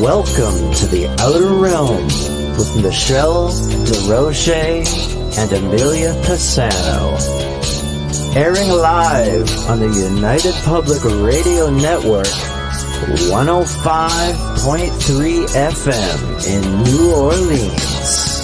Welcome to the Outer Realm with Michelle DeRoche and Amelia Pisano. Airing live on the United Public Radio Network, 105.3 FM in New Orleans.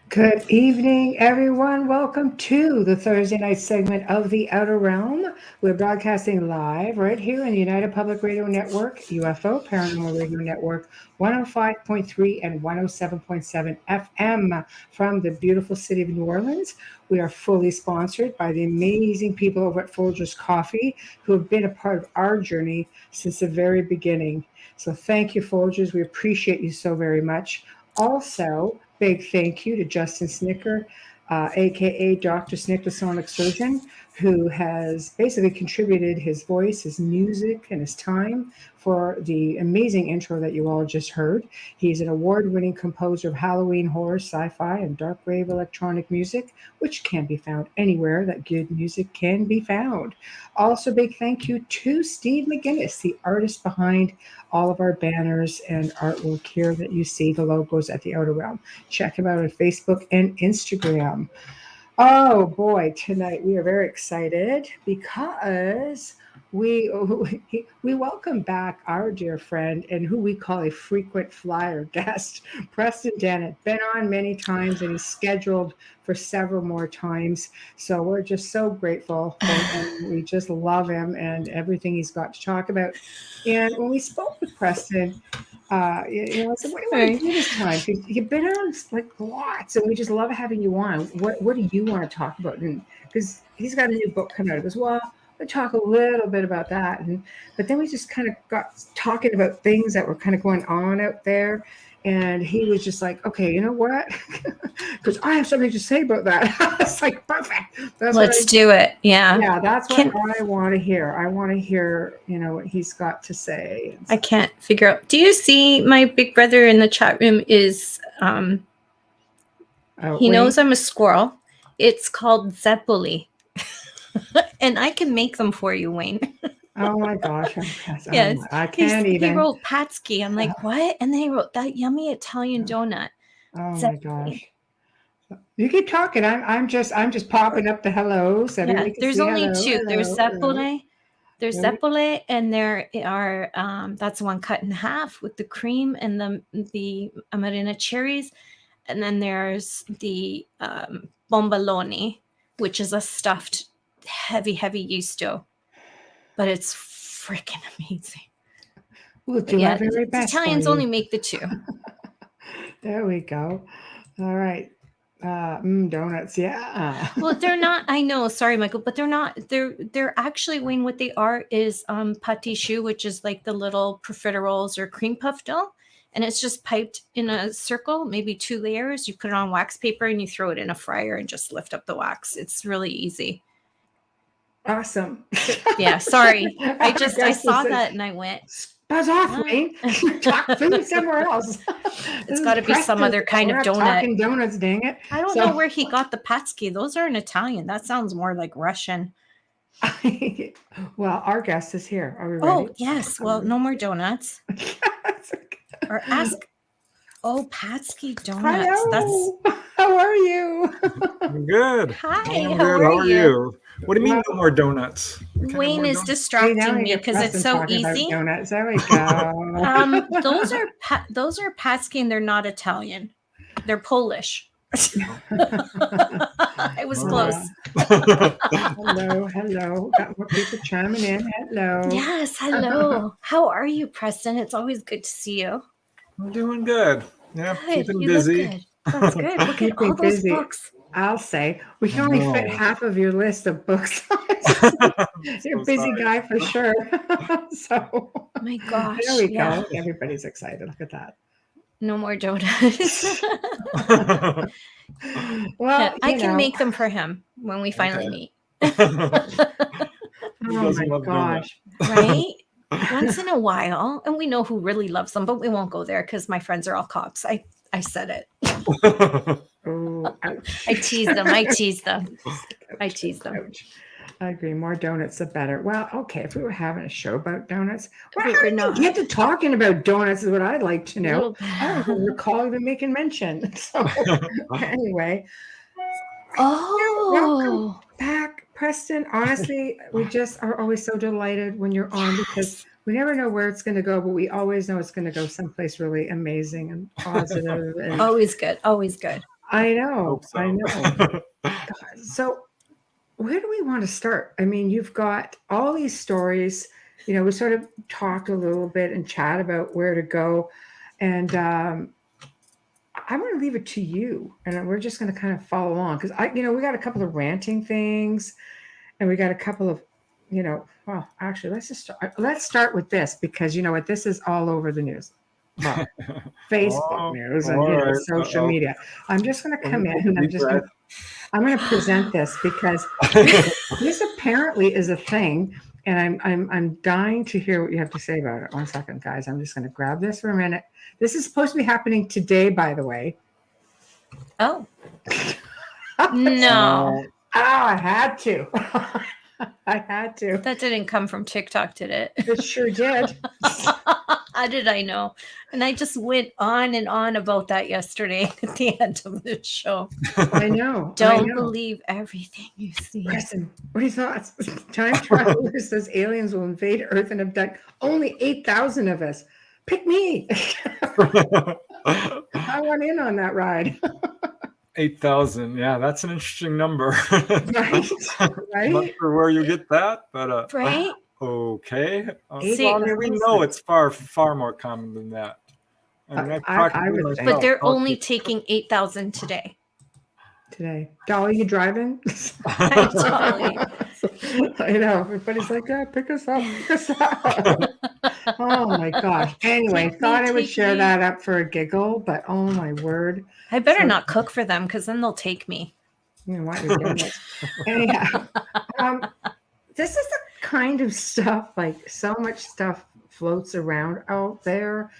Good evening, everyone. Welcome to the Thursday night segment of The Outer Realm. We're broadcasting live right here in the United Public Radio Network, UFO Paranormal Radio Network, 105.3 and 107.7 FM from the beautiful city of New Orleans. We are fully sponsored by the amazing people over at Folgers Coffee who have been a part of our journey since the very beginning. So thank you, Folgers. We appreciate you so very much. Also, big thank you to Justin Snicker, aka Dr. Snick, the Sonic Surgeon, who has basically contributed his voice, his music, and his time for the amazing intro that you all just heard. He's an award-winning composer of Halloween horror, sci-fi, and dark wave electronic music, which can be found anywhere that good music can be found. Also, big thank you to Steve McGinnis, the artist behind all of our banners and artwork here that you see, the logos at the Outer Realm. Check him out on Facebook and Instagram. Oh boy, tonight we are very excited because we welcome back our dear friend and who we call a frequent flyer guest, Preston Dennett. Been on many times and he's scheduled for several more times. So we're just so grateful and we just love him and everything he's got to talk about. And when we spoke with Preston, I said, what do you want to do this time? You've been on like lots, and we just love having you on. What do you want to talk about? And because he's got a new book coming out, he goes, well, we'll talk a little bit about that. But then we just kind of got talking about things that were kind of going on out there. And he was just like, okay, you know what? Because I have something to say about that. It's like, perfect. Let's do it. Yeah. Yeah, that's what I want to hear. I want to hear, what he's got to say. I can't figure out. Do you see my big brother in the chat room is, he knows I'm a squirrel. It's called Zeppoli. And I can make them for you, Wayne. Oh my gosh. Yes. I can't even. He wrote Patsky. I'm like, what? And then he wrote that yummy Italian donut. Oh my gosh. You keep talking. I'm just popping up the hellos. Yeah, there's only two. There's Zeppole. There's Zeppole, and there are that's one cut in half with the cream and the Amarena cherries. And then there's the bomboloni, which is a stuffed heavy yeast dough. But it's freaking amazing. We'll do our very best. Italians only make the two. There we go. All right. Donuts, yeah. Well, they're not. I know. Sorry, Michael, but they're not. They're actually, Wayne. What they are is pâte choux, which is like the little profiteroles or cream puff dough, and it's just piped in a circle, maybe 2 layers. You put it on wax paper and you throw it in a fryer and just lift up the wax. It's really easy. Awesome. Yeah, sorry. I saw that and I went, buzz off, Wayne. Talk food somewhere else. It's got to be some other kind of donut. Talking donuts, dang it. I don't know where he got the patsky. Those are in Italian. That sounds more like Russian. Well, our guest is here. Are we ready? Oh, yes. Well, no more donuts. Or ask. Oh, Patsky donuts. Hello. How are you? I'm good. Hi. How are you? What do you mean no more donuts? Wayne is distracting me because it's so easy. Donuts. There we go. Those are Patsky and they're not Italian. They're Polish. I was close. Hello. Got more people chiming in. Hello. Yes, hello. How are you, Preston? It's always good to see you. I'm doing good. Yeah, good. Keeping You busy. Look good. That's good. Look at all those books. I'll say we can only fit half of your list of books. You're a busy guy for sure. So, oh my gosh, there we go. Everybody's excited. Look at that. No more donuts. Well, I can make them for him when we finally meet. Who oh doesn't my love donuts? gosh. Right? Once in a while. And we know who really loves them, but we won't go there because my friends are all cops. I said it. Oh, ouch. I tease them. I tease them. I tease them. Ouch. I agree. More donuts, the better. Well, okay. If we were having a show about donuts, well, We how were did you not. get to talking about donuts? Is what I'd like to know. Little I don't even recall even making mention. So, anyway, welcome Oh. back, Preston. Honestly, we just are always so delighted when you're on because we never know where it's going to go, but we always know it's going to go someplace really amazing and positive. And Always good. Always good. I know. Hope so. I know. So, where do we want to start? I mean, you've got all these stories. We sort of talked a little bit and chat about where to go. And I want to leave it to you. And we're just going to kind of follow along because we got a couple of ranting things and we got a couple of, well, actually, let's start with this because you know what? This is all over the news. Well, Facebook news and social media. I'm just going to come in and I'm going to present this because this apparently is a thing, and I'm dying to hear what you have to say about it. 1 second, guys. I'm just going to grab this for a minute. This is supposed to be happening today, by the way. Oh. No. I had to. I had to. That didn't come from TikTok, did it? It sure did. How did I know? And I just went on and on about that yesterday at the end of the show. I know. Don't believe everything you see. Preston, what are your thoughts? Time traveler says aliens will invade Earth and abduct only 8,000 of us. Pick me. I want in on that ride. 8,000. Yeah, that's an interesting number. Right. I'm not sure where you get that, but right. Okay. See, well, I mean, we know it's far more common than that. I mean, I would think. But they're only taking 8,000 today. Dolly, you driving? Dolly. I know. Everybody's like, pick us up. Oh my gosh. Anyway, thought I would share that up for a giggle, but oh my word. I better not cook for them because then they'll take me. You know what? You're doing this. Anyhow, this is the kind of stuff, like so much stuff floats around out there.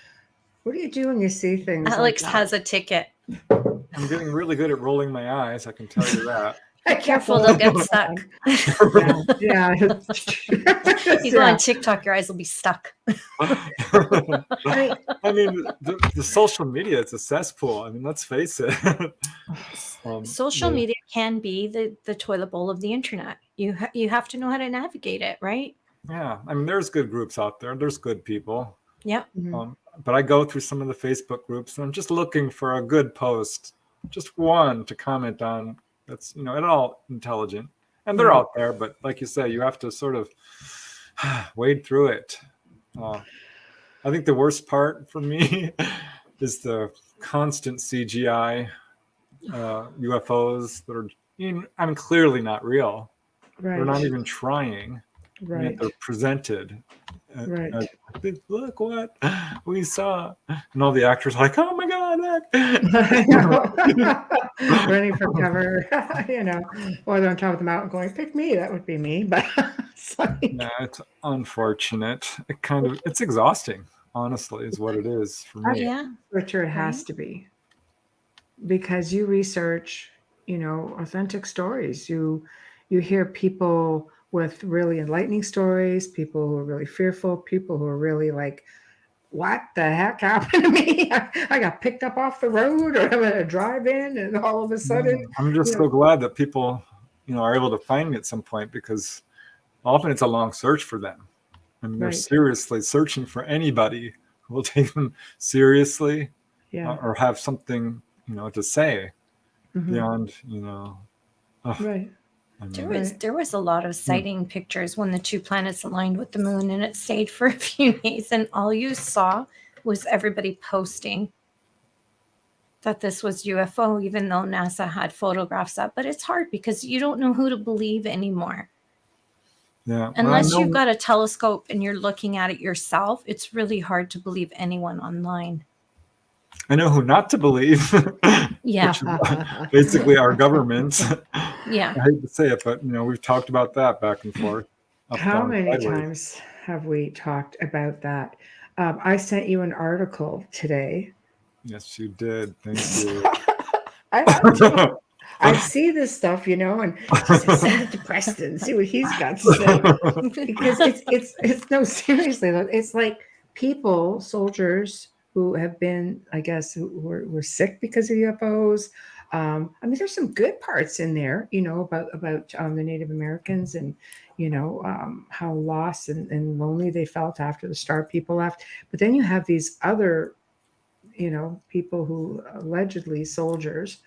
What do you do when you see things? Alex has a ticket. I'm getting really good at rolling my eyes, I can tell you that. Be careful, they'll get stuck. Yeah. You go on TikTok, your eyes will be stuck. I mean, the social media, it's a cesspool. I mean, let's face it. Social media can be the toilet bowl of the internet. You have to know how to navigate it, right? Yeah. I mean, there's good groups out there. There's good people. Yep. But I go through some of the Facebook groups and I'm just looking for a good post, just one to comment on that's, at all intelligent. And they're out there, but like you say, you have to sort of wade through it. I think the worst part for me is the constant CGI UFOs that are, clearly not real. Right. They're not even trying. Right. Yet they're presented. Right. Look what we saw. And all the actors are like, oh my God. Running for cover, or they're on top of the mountain going, pick me. That would be me. But it's unfortunate. It's exhausting, honestly, is what it is for me. Yeah. Richard, it has to be. Because you research, authentic stories. You hear people with really enlightening stories, people who are really fearful, people who are really like, what the heck happened to me? I got picked up off the road, or I'm in a drive-in, and all of a sudden. I'm just so glad that people, are able to find me at some point, because often it's a long search for them. And they're seriously searching for anybody who will take them seriously, or have something, to say beyond, Right. There was a lot of sighting pictures when the two planets aligned with the moon, and it stayed for a few days, and all you saw was everybody posting that this was UFO, even though NASA had photographs up. But it's hard because you don't know who to believe anymore. Yeah. Unless you've got a telescope and you're looking at it yourself, it's really hard to believe anyone online. I know who not to believe, Yeah. which is basically our government. Yeah. I hate to say it, but we've talked about that back and forth. Up, How down, many sideways. times have we talked about that? I sent you an article today. Yes, you did. Thank you. I have to. I see this stuff, and she said, send it to Preston, see what he's got to say. Because it's no, seriously, it's like people, soldiers who have been, I guess, who were sick because of UFOs. I mean, there's some good parts in there, about the Native Americans and how lost and lonely they felt after the Star People left. But then you have these other, people who allegedly soldiers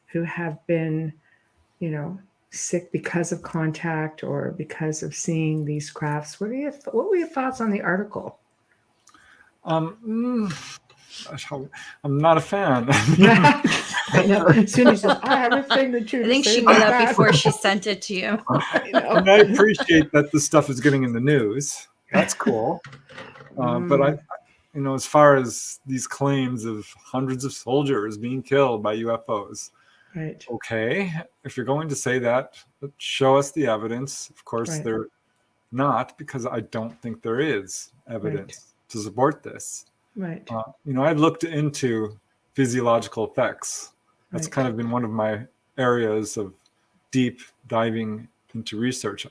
who have been, sick because of contact or because of seeing these crafts. What were your thoughts on the article? I'm not a fan. I know. As soon as I have a thing or two. I think she knew that before she sent it to you. I appreciate that this stuff is getting in the news. That's cool. But as far as these claims of hundreds of soldiers being killed by UFOs, right? Okay, if you're going to say that, show us the evidence. Of course, Right. they're not, because I don't think there is evidence to support this. Right. I've looked into physiological effects. That's kind of been one of my areas of deep diving into research,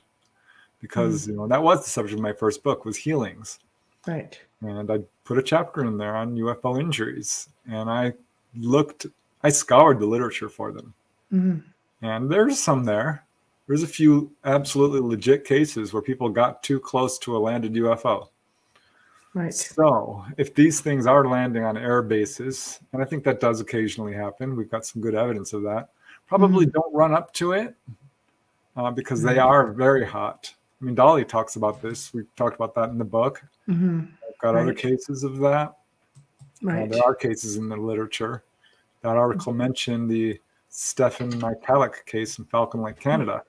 because that was the subject of my first book, was healings. Right. And I put a chapter in there on UFO injuries, and I scoured the literature for them. And there's some there. There's a few absolutely legit cases where people got too close to a landed UFO. Right. So if these things are landing on air bases, and I think that does occasionally happen, we've got some good evidence of that, probably don't run up to it because they are very hot. I mean, Dolly talks about this. We talked about that in the book. I've got other cases of that. There are cases in the literature. That article mentioned the Stephen Michalek case in Falcon Lake, Canada,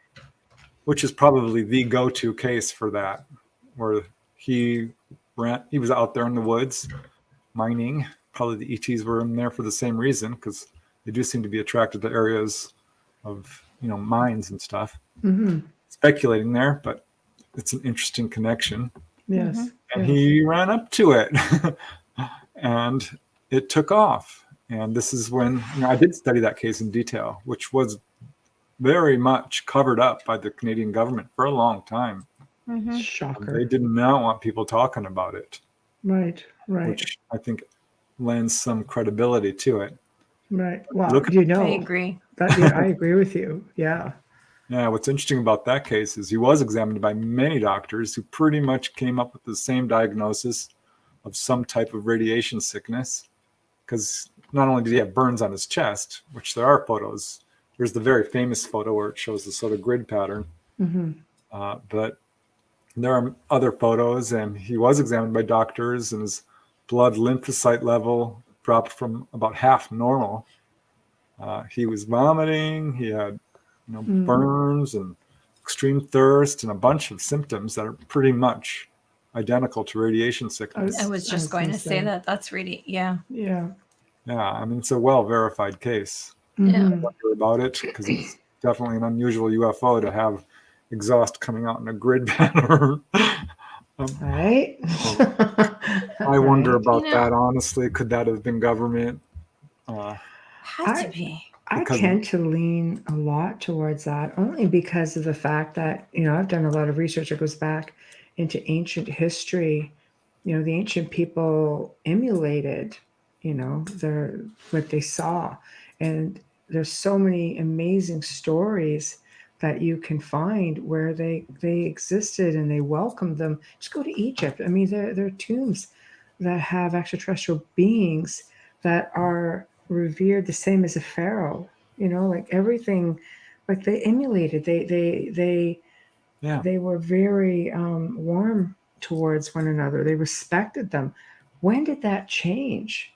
which is probably the go-to case for that, where he was out there in the woods mining. Probably the ETs were in there for the same reason, because they do seem to be attracted to areas of mines and stuff. Speculating there, but it's an interesting connection. Yes. And he ran up to it, and it took off. And this is when I did study that case in detail, which was very much covered up by the Canadian government for a long time. Shocker. They did not want people talking about it. Right. Which I think lends some credibility to it. Right. Well, I agree. I agree with you. Yeah. Yeah. What's interesting about that case is he was examined by many doctors who pretty much came up with the same diagnosis of some type of radiation sickness. Because not only did he have burns on his chest, which there are photos, there's the very famous photo where it shows the sort of grid pattern. But there are other photos, and he was examined by doctors, and his blood lymphocyte level dropped from about half normal. He was vomiting. He had burns and extreme thirst and a bunch of symptoms that are pretty much identical to radiation sickness. I was just going to say that. That's really, Yeah. I mean, it's a well-verified case. I wonder about it, because it's definitely an unusual UFO to have exhaust coming out in a grid pattern. Right. I wonder about that, honestly. Could that have been government? Had to be. I tend to lean a lot towards that, only because of the fact that, I've done a lot of research that goes back into ancient history. The ancient people emulated, what they saw. And there's so many amazing stories that you can find where they existed and they welcomed them. Just go to Egypt. I mean, there are tombs that have extraterrestrial beings that are revered the same as a pharaoh. Like everything, like they emulated. They were very warm towards one another. They respected them. When did that change?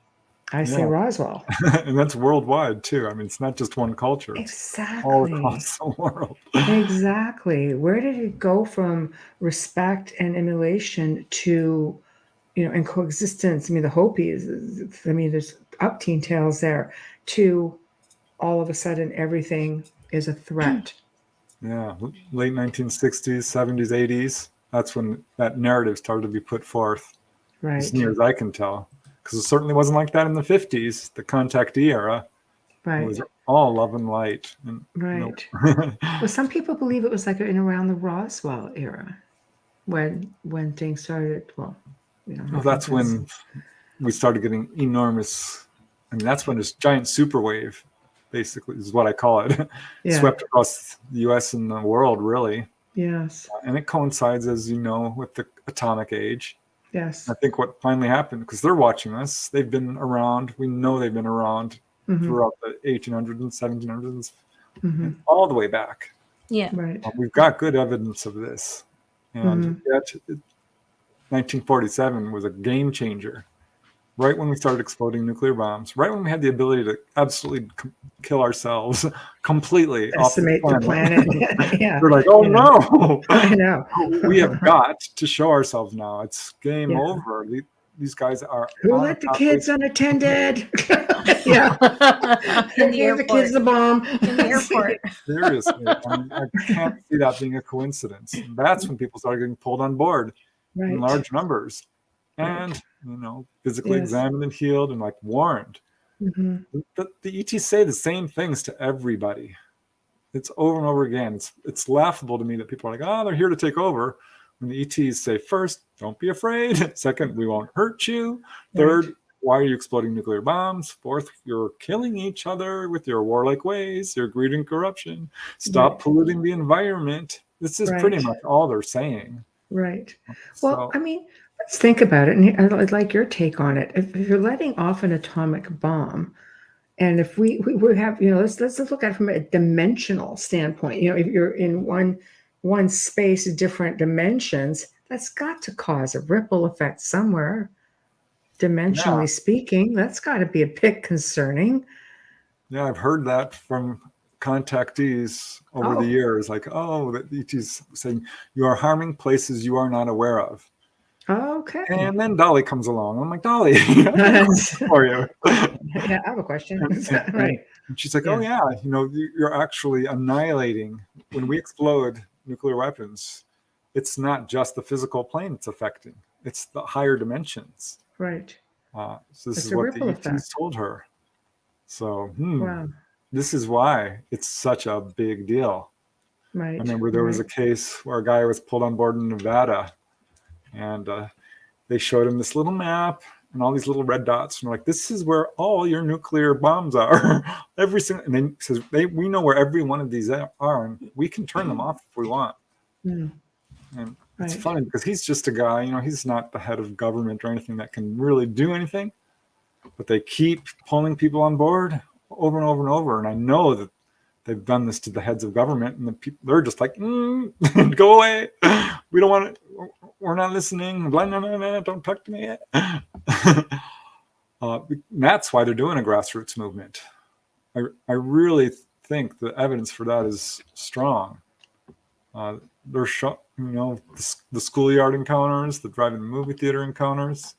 I say Roswell. And that's worldwide too. I mean, it's not just one culture. Exactly. All across the world. Exactly. Where did it go from respect and emulation to, and coexistence? I mean, the Hopis, there's teen tales there to all of a sudden everything is a threat. Yeah, late 1960s, 70s, 80s. That's when that narrative started to be put forth, as Right. near as I can tell. Because it certainly wasn't like that in the 50s, the contactee era. It Right. was all love and light. And, Right. Well, some people believe it was like in around the Roswell era when things started. Well, I Well, think that's when we started getting enormous. I mean, that's when this giant super wave, basically, is what I call it, Yeah. swept across the U.S. and the world, really. Yes. And it coincides, as you know, with the atomic age. Yes. I think what finally happened, because they're watching us, they've been around. We know they've been around throughout the 1800s and 1700s, and all the way back. Yeah. Right. We've got good evidence of this. And yet, 1947 was a game changer. Right when we started exploding nuclear bombs, right when we had the ability to absolutely kill ourselves completely Decimate off the planet. Yeah. We're like, oh no, I know. we have got to show ourselves now. It's game Yeah. over. These guys are. Who on let the pathway kids unattended? Yeah. In the Gave the kids airport. the bomb. In the airport. Seriously, I can't see that being a coincidence. And that's when people started getting pulled on board in Right. large numbers, Right. and physically Yes. examined and healed and warned. But the ETs say the same things to everybody. It's over and over again. It's laughable to me that people are like, oh, they're here to take over. When the ETs say, first, don't be afraid. Second, we won't hurt you. Third, why are you exploding nuclear bombs? Fourth, you're killing each other with your warlike ways, your greed and corruption. Stop polluting the environment. This is pretty much all they're saying. Right. Well, I mean, let's think about it. And I'd like your take on it. If you're letting off an atomic bomb, and if we have, let's look at it from a dimensional standpoint. If you're in one space, different dimensions, that's got to cause a ripple effect somewhere. Dimensionally speaking, that's got to be a bit concerning. Yeah, I've heard that from contactees over the years. Like, the ET's saying you are harming places you are not aware of. Okay. And then Dolly comes along. I'm like, Dolly, for you. Yeah, I have a question. Right. And she's like, oh yeah, you're actually annihilating. When we explode nuclear weapons, it's not just the physical plane it's affecting. It's the higher dimensions. Right. So this is what the ETs told her. So this is why it's such a big deal. Right. I remember there was a case where a guy was pulled on board in Nevada, and they showed him this little map and all these little red dots, and they're like, this is where all your nuclear bombs are. Every single, and then says we know where every one of these are, and we can turn them off if we want. And it's funny because he's just a guy, he's not the head of government or anything that can really do anything, but they keep pulling people on board over and over and over. And I know that they've done this to the heads of government, and the people, they're just like, go away. We don't want it. We're not listening. Blah, blah, blah, blah, don't talk to me. That's why they're doing a grassroots movement. I really think the evidence for that is strong. They're the schoolyard encounters, the drive-in movie theater encounters.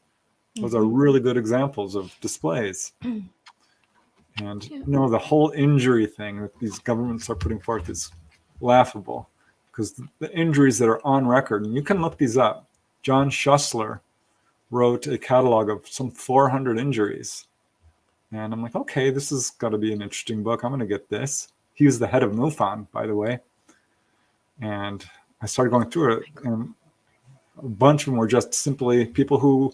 Those are really good examples of displays. And the whole injury thing that these governments are putting forth is laughable, because the injuries that are on record, and you can look these up. John Schussler wrote a catalog of some 400 injuries. And I'm like, okay, this has got to be an interesting book. I'm going to get this. He was the head of MUFON, by the way. And I started going through it, and a bunch of them were just simply people who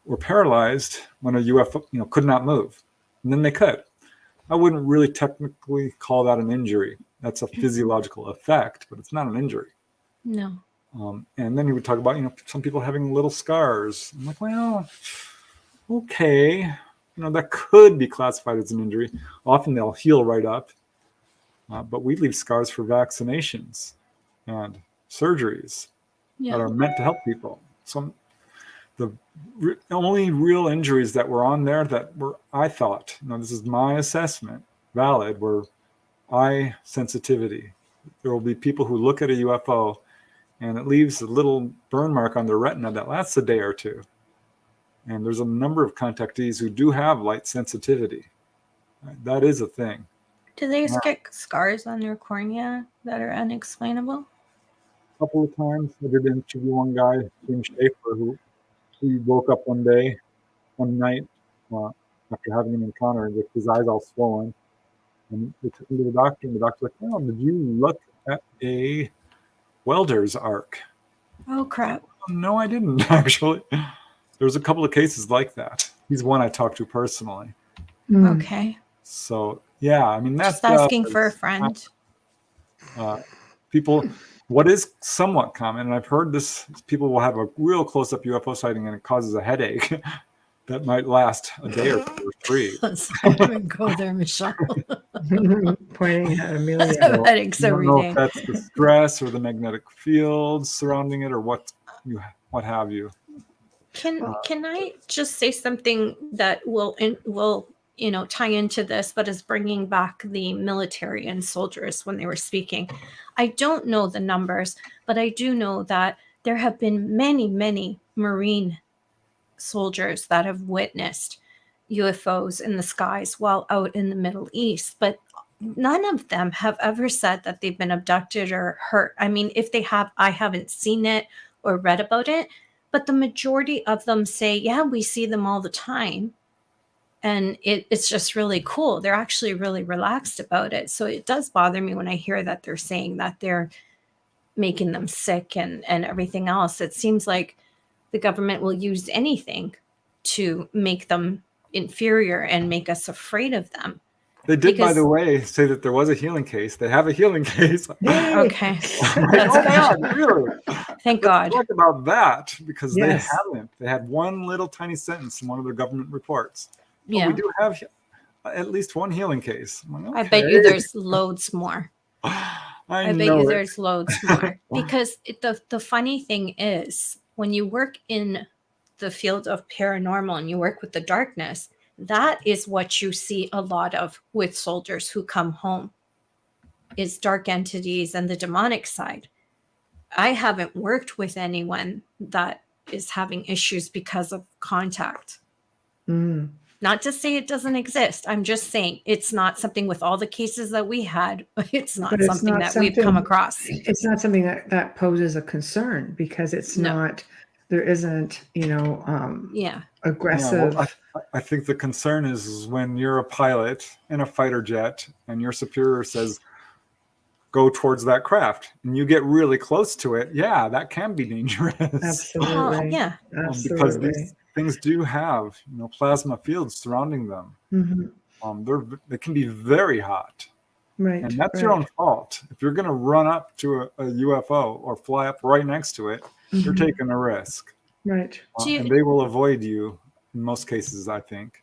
were paralyzed when a UFO, could not move. And then they could. I wouldn't really technically call that an injury. That's a physiological effect, but it's not an injury. No. And then he would talk about, some people having little scars. I'm like, well, okay. That could be classified as an injury. Often they'll heal right up. But we leave scars for vaccinations and surgeries that are meant to help people. So the only real injuries that were on there that were, I thought, this is my assessment, valid, were eye sensitivity. There will be people who look at a UFO and it leaves a little burn mark on their retina that lasts a day or two. And there's a number of contactees who do have light sensitivity. That is a thing. Do they get scars on their cornea that are unexplainable? A couple of times I did interview one guy, Jim Schaefer, who he woke up one night, after having an encounter with his eyes all swollen. And they took him to the doctor, and the doctor's like, oh, did you look at a welder's arc? Oh, crap. No, I didn't, actually. There's a couple of cases like that. He's one I talked to personally. Okay. So, yeah, I mean, that's just asking for a friend. People, what is somewhat common, and I've heard this, people will have a real close-up UFO sighting and it causes a headache that might last a day or two or three. Let's not even go there, Michelle. Pointing at Amelia. So, Headaches every I don't know day. if that's the stress or the magnetic fields surrounding it or what have you. Can I just say something that will tie into this, but is bringing back the military and soldiers when they were speaking? I don't know the numbers, but I do know that there have been many, many Marine soldiers that have witnessed UFOs in the skies while out in the Middle East, but none of them have ever said that they've been abducted or hurt. I mean, if they have, I haven't seen it or read about it, but the majority of them say, yeah, we see them all the time. And it's just really cool. They're actually really relaxed about it. So it does bother me when I hear that they're saying that they're making them sick and everything else. It seems like the government will use anything to make them inferior and make us afraid of them. They did, by the way, say that there was a healing case. They have a healing case. Okay. That's God, really? Thank God. Let's talk about that, because they haven't. They had one little tiny sentence in one of their government reports. Yeah. We do have at least one healing case. Like, okay. I bet you there's loads more. I bet you there's loads more. Because the funny thing is, when you work in the field of paranormal and you work with the darkness, that is what you see a lot of with soldiers who come home, is dark entities and the demonic side. I haven't worked with anyone that is having issues because of contact. Not to say it doesn't exist. I'm just saying it's not something with all the cases that we had. It's not something that we've come across. It's not something that poses a concern, because it's not, there isn't, aggressive. Yeah, well, I think the concern is when you're a pilot in a fighter jet and your superior says, go towards that craft, and you get really close to it. Yeah, that can be dangerous. Absolutely. Yeah. Absolutely. Because these things do have, plasma fields surrounding them. They can be very hot. Right. And that's your own fault. If you're going to run up to a UFO or fly up right next to it, you're taking a risk. Right. And they will avoid you in most cases, I think.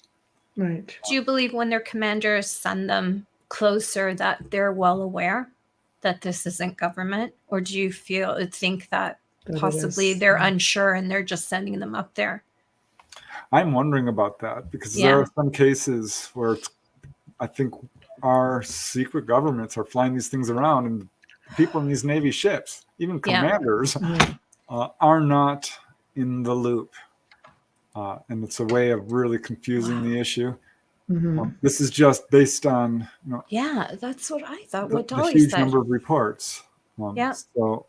Right. Do you believe when their commanders send them closer that they're well aware that this isn't government? Or do you think that possibly they're unsure and they're just sending them up there? I'm wondering about that, because there are some cases where I think our secret governments are flying these things around, and people in these Navy ships, even commanders, are not in the loop. And it's a way of really confusing the issue. This is just based on, that's what I thought. the huge number of reports. So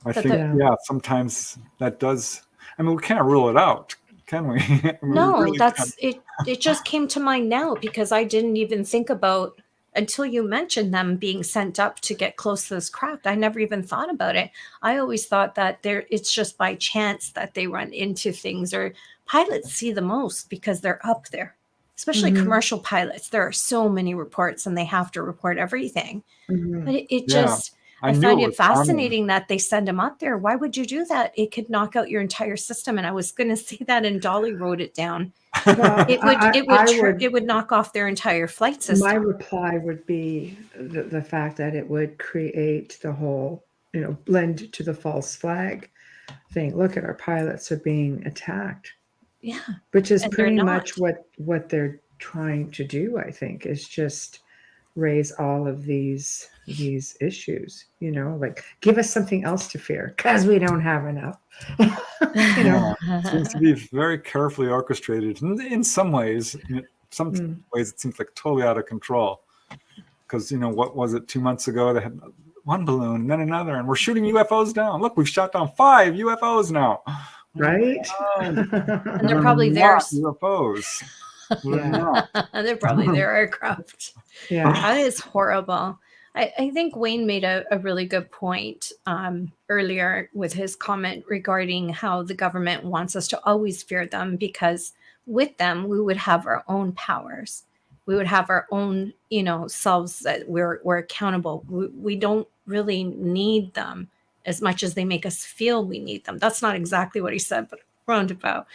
I think, sometimes that does. I mean, we can't rule it out, can we? No, really it. It just came to mind now, because I didn't even think about, until you mentioned them being sent up to get close to this craft. I never even thought about it. I always thought that it's just by chance that they run into things, or pilots see the most because they're up there, especially commercial pilots. There are so many reports and they have to report everything. But I find it fascinating that they send them up there. Why would you do that? It could knock out your entire system. And I was going to say that, and Dolly wrote it down. Well, it would knock off their entire flight system. My reply would be the fact that it would create the whole, blend to the false flag thing. Look at, our pilots are being attacked. Yeah. Which is pretty much what they're trying to do, I think, is just raise all of these issues, like give us something else to fear because we don't have enough. It seems to be very carefully orchestrated in some ways. Some ways it seems like totally out of control, because what was it, 2 months ago they had one balloon and then another, and we're shooting UFOs down. Look, we've shot down 5 UFOs now, right? And they're probably theirs. UFOs. Yeah. They're probably their aircraft. Yeah, that is horrible. I think Wayne made a really good point earlier with his comment regarding how the government wants us to always fear them, because with them we would have our own powers. We would have our own, selves that we're accountable. We don't really need them as much as they make us feel we need them. That's not exactly what he said, but roundabout.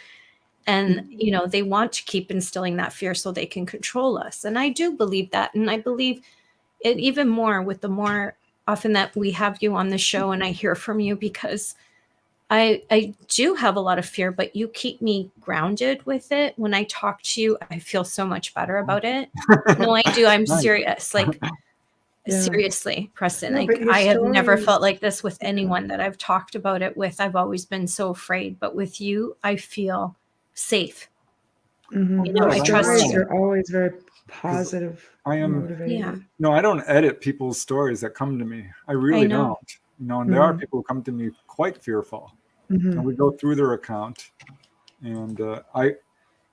And, they want to keep instilling that fear so they can control us. And I do believe that. And I believe it even more with the more often that we have you on the show and I hear from you, because I do have a lot of fear, but you keep me grounded with it. When I talk to you, I feel so much better about it. No, I do. I'm serious. Seriously, Preston, I have never felt like this with anyone that I've talked about it with. I've always been so afraid, but with you, I feel safe. I trust you. You're always very positive. I am motivated. Yeah. No, I don't edit people's stories that come to me. I really don't. And there are people who come to me quite fearful. And we go through their account, and I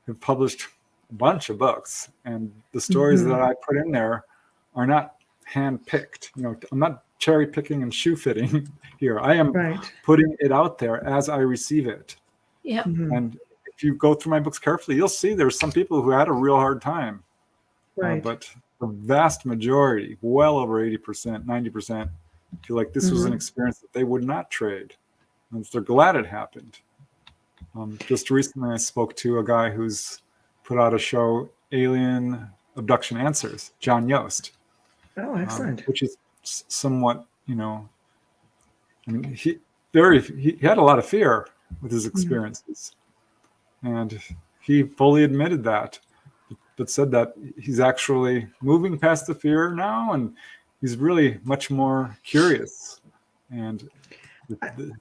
have published a bunch of books, and the stories that I put in there are not hand-picked. I'm not cherry picking and shoe fitting here. I am putting it out there as I receive it. Yeah. And if you go through my books carefully, you'll see there's some people who had a real hard time. Right. But the vast majority, well over 80%, 90%, feel like this was an experience that they would not trade. And they're glad it happened. Just recently, I spoke to a guy who's put out a show, Alien Abduction Answers, John Yost. Oh, excellent. Which is somewhat, he had a lot of fear with his experiences. And he fully admitted that, but said that he's actually moving past the fear now, and he's really much more curious. And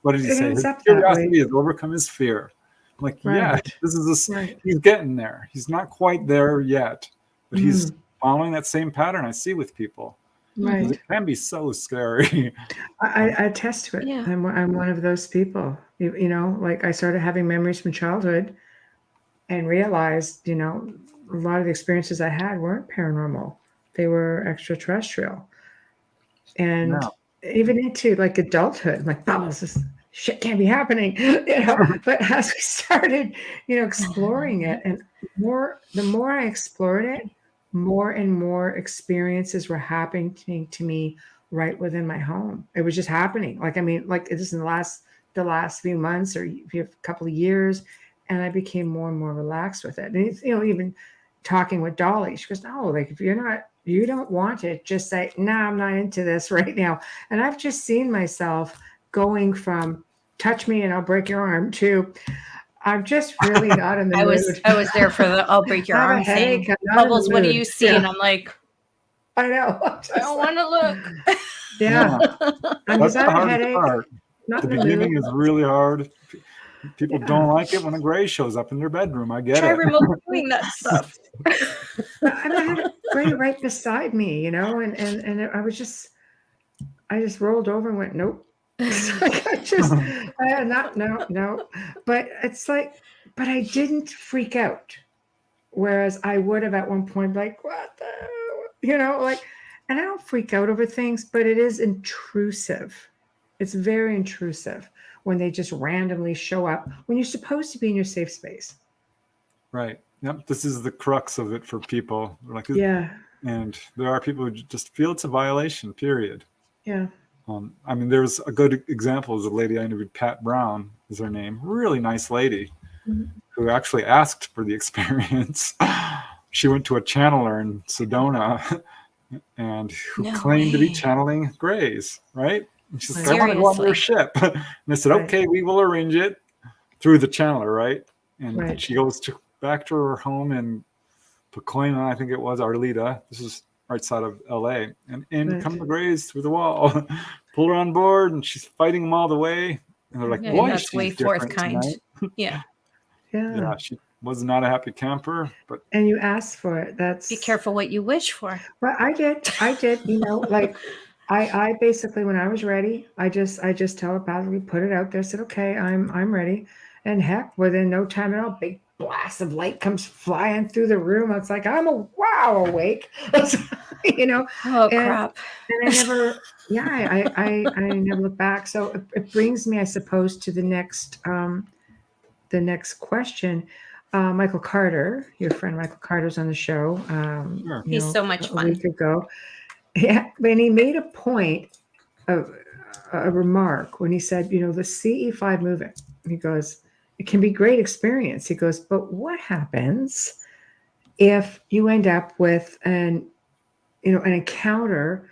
what did he say? His curiosity has overcome his fear. I'm like, yeah, this is he's getting there. He's not quite there yet, but he's following that same pattern I see with people. Right. It can be so scary. I attest to it. Yeah. I'm one of those people. I started having memories from childhood and realized, a lot of the experiences I had weren't paranormal. They were extraterrestrial. And even into adulthood, I'm like, Bubbles, this shit can't be happening. But as we started, exploring it, and the more I explored it, more and more experiences were happening to me right within my home. It was just happening. This in the last few months or a couple of years, and I became more and more relaxed with it. And even talking with Dolly, she goes, "No, if you don't want it, just say, no, I'm not into this right now." And I've just seen myself going from touch me and I'll break your arm to I'm just really not in the mood. I was there for the I'll break your arm thing. Bubbles, what do you see? And I'm like, I know. I don't want to look. Yeah. That's the hardest part. The beginning is really hard. People don't like it when a gray shows up in their bedroom. I get it. Try remote doing that stuff. I had a gray right beside me, and I just rolled over and went, nope. No. But it's but I didn't freak out. Whereas I would have at one point, what the, and I don't freak out over things, but it is intrusive. It's very intrusive when they just randomly show up when you're supposed to be in your safe space. Right. Yep. This is the crux of it for people. And there are people who just feel it's a violation, period. Yeah. There's a good example is a lady I interviewed, Pat Brown is her name, really nice lady, who actually asked for the experience. She went to a channeler in Sedona and who claimed to be channeling grays, right? And she's like, I want to go on their ship. And they said, okay, we will arrange it through the channeler, right? And she goes back to her home in Pacoima, I think it was, Arleta. This is right side of LA, and in Right. come the Greys through the wall, pull her on board, and she's fighting them all the way. And they're like, Yeah, boy, that's way she's different forthkind. tonight. Yeah. Yeah, she was not a happy camper, but And you asked for it. That's Be careful what you wish for. Well, I did, like I basically, when I was ready, I just telepathically put it out there, said, okay, I'm ready. And heck, within no time at all, big blast of light comes flying through the room. It's like, I'm awake, Oh, and, crap. and I never, I never look back. So it brings me, I suppose, to the next question. Michael Carter, your friend Michael Carter's on the show. sure. He's so much a fun. week ago. Yeah, and he made a point of a remark when he said, the CE5 movement. He goes, it can be great experience. He goes, but what happens if you end up with an encounter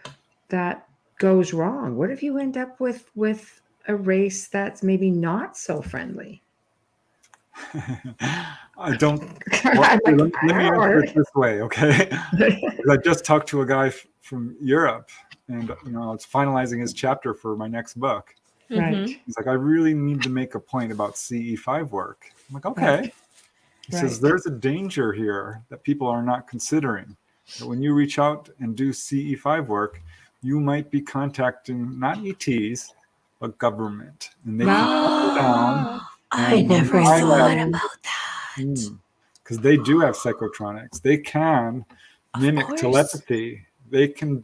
that goes wrong? What if you end up with a race that's maybe not so friendly? I don't. Well, let me answer it this way, okay? I just talked to a guy from Europe, and it's finalizing his chapter for my next book. Right. He's like, I really need to make a point about CE5 work. I'm like, okay. Right. He says, there's a danger here that people are not considering. That when you reach out and do CE5 work, you might be contacting not ETs, but government. And they can come down. I never thought about that. Because they do have psychotronics. They can mimic telepathy. They can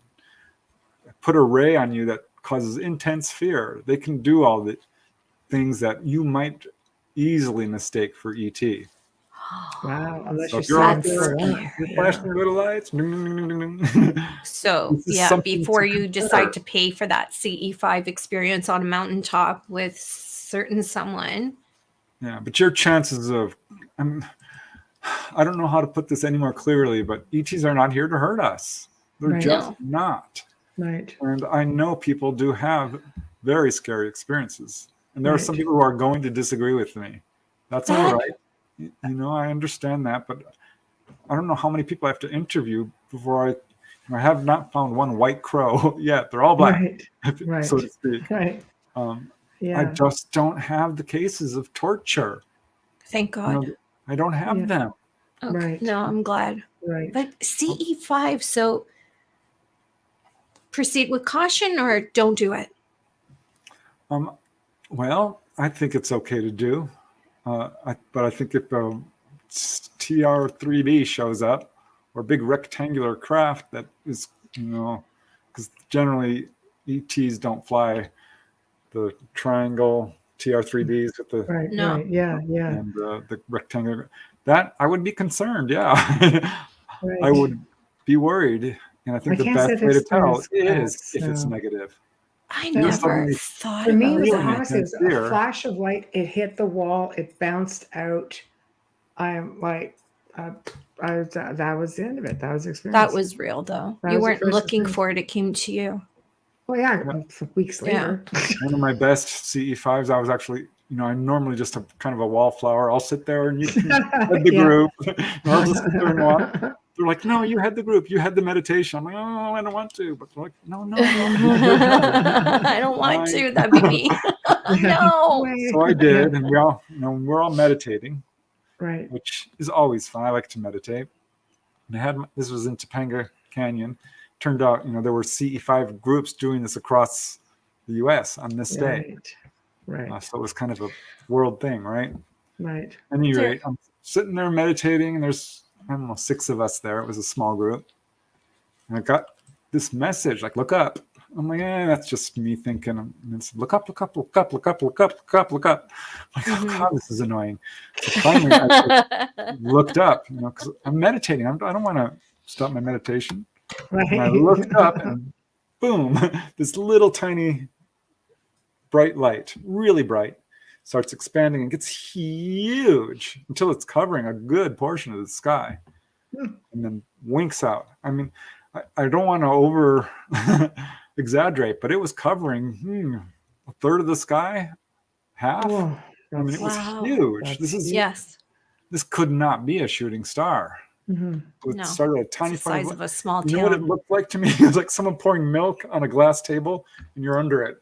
put a ray on you that causes intense fear. They can do all the things that you might easily mistake for ET. Wow, unless So you're flashing your little lights. So before you decide to pay for that CE5 experience on a mountaintop with certain someone. Yeah, but your chances of, I don't know how to put this any more clearly, but ETs are not here to hurt us. They're just not. Right. And I know people do have very scary experiences. And there are some people who are going to disagree with me. That's all right. I understand that, but I don't know how many people I have to interview before I have not found one white crow yet. They're all black, so to speak. Right. I just don't have the cases of torture. Thank God. I don't have them. Okay. Right. No, I'm glad. Right. But CE5, so proceed with caution or don't do it? Well, I think it's okay to do. But I think if TR3B shows up, or a big rectangular craft that is, because generally ETs don't fly the triangle TR3Bs with the and the rectangular. That I would be concerned. I would be worried, and I think the best way to tell is if it's negative. I never thought for me, about it was that. honestly a flash of light. It hit the wall. It bounced out. I'm like, that was the end of it. That was the experience. That was real, though. You weren't looking for it. It came to you. Well, yeah, weeks later. One of my best CE5s, I was actually, I'm normally just a kind of a wallflower. I'll sit there and you can head the group. I'll just sit there and watch. They're like, no, you had the group. You had the meditation. I'm like, oh, I don't want to. But they're like, no. I don't want to. That'd be me. No. So I did. And we're all meditating. Right. Which is always fun. I like to meditate. And this was in Topanga Canyon. Turned out, there were CE5 groups doing this across the U.S. on this day. Right. So it was kind of a world thing, right? Right. At any rate, I'm sitting there meditating, and there's, 6 of us there. It was a small group. And I got this message, like, look up. I'm like, that's just me thinking. And it's look up. I'm like, oh, God, this is annoying. So finally, I looked up, because I'm meditating. I don't want to stop my meditation. Right. And I looked up and boom, this little tiny bright light, really bright, starts expanding and gets huge until it's covering a good portion of the sky and then winks out. I mean, I don't want to over exaggerate, but it was covering a third of the sky, half. Oh, I mean, it was huge. This could not be a shooting star. It No, started at a it's tiny the size funny. of a small You know what it town. looked like to me? It was like someone pouring milk on a glass table, and you're under it,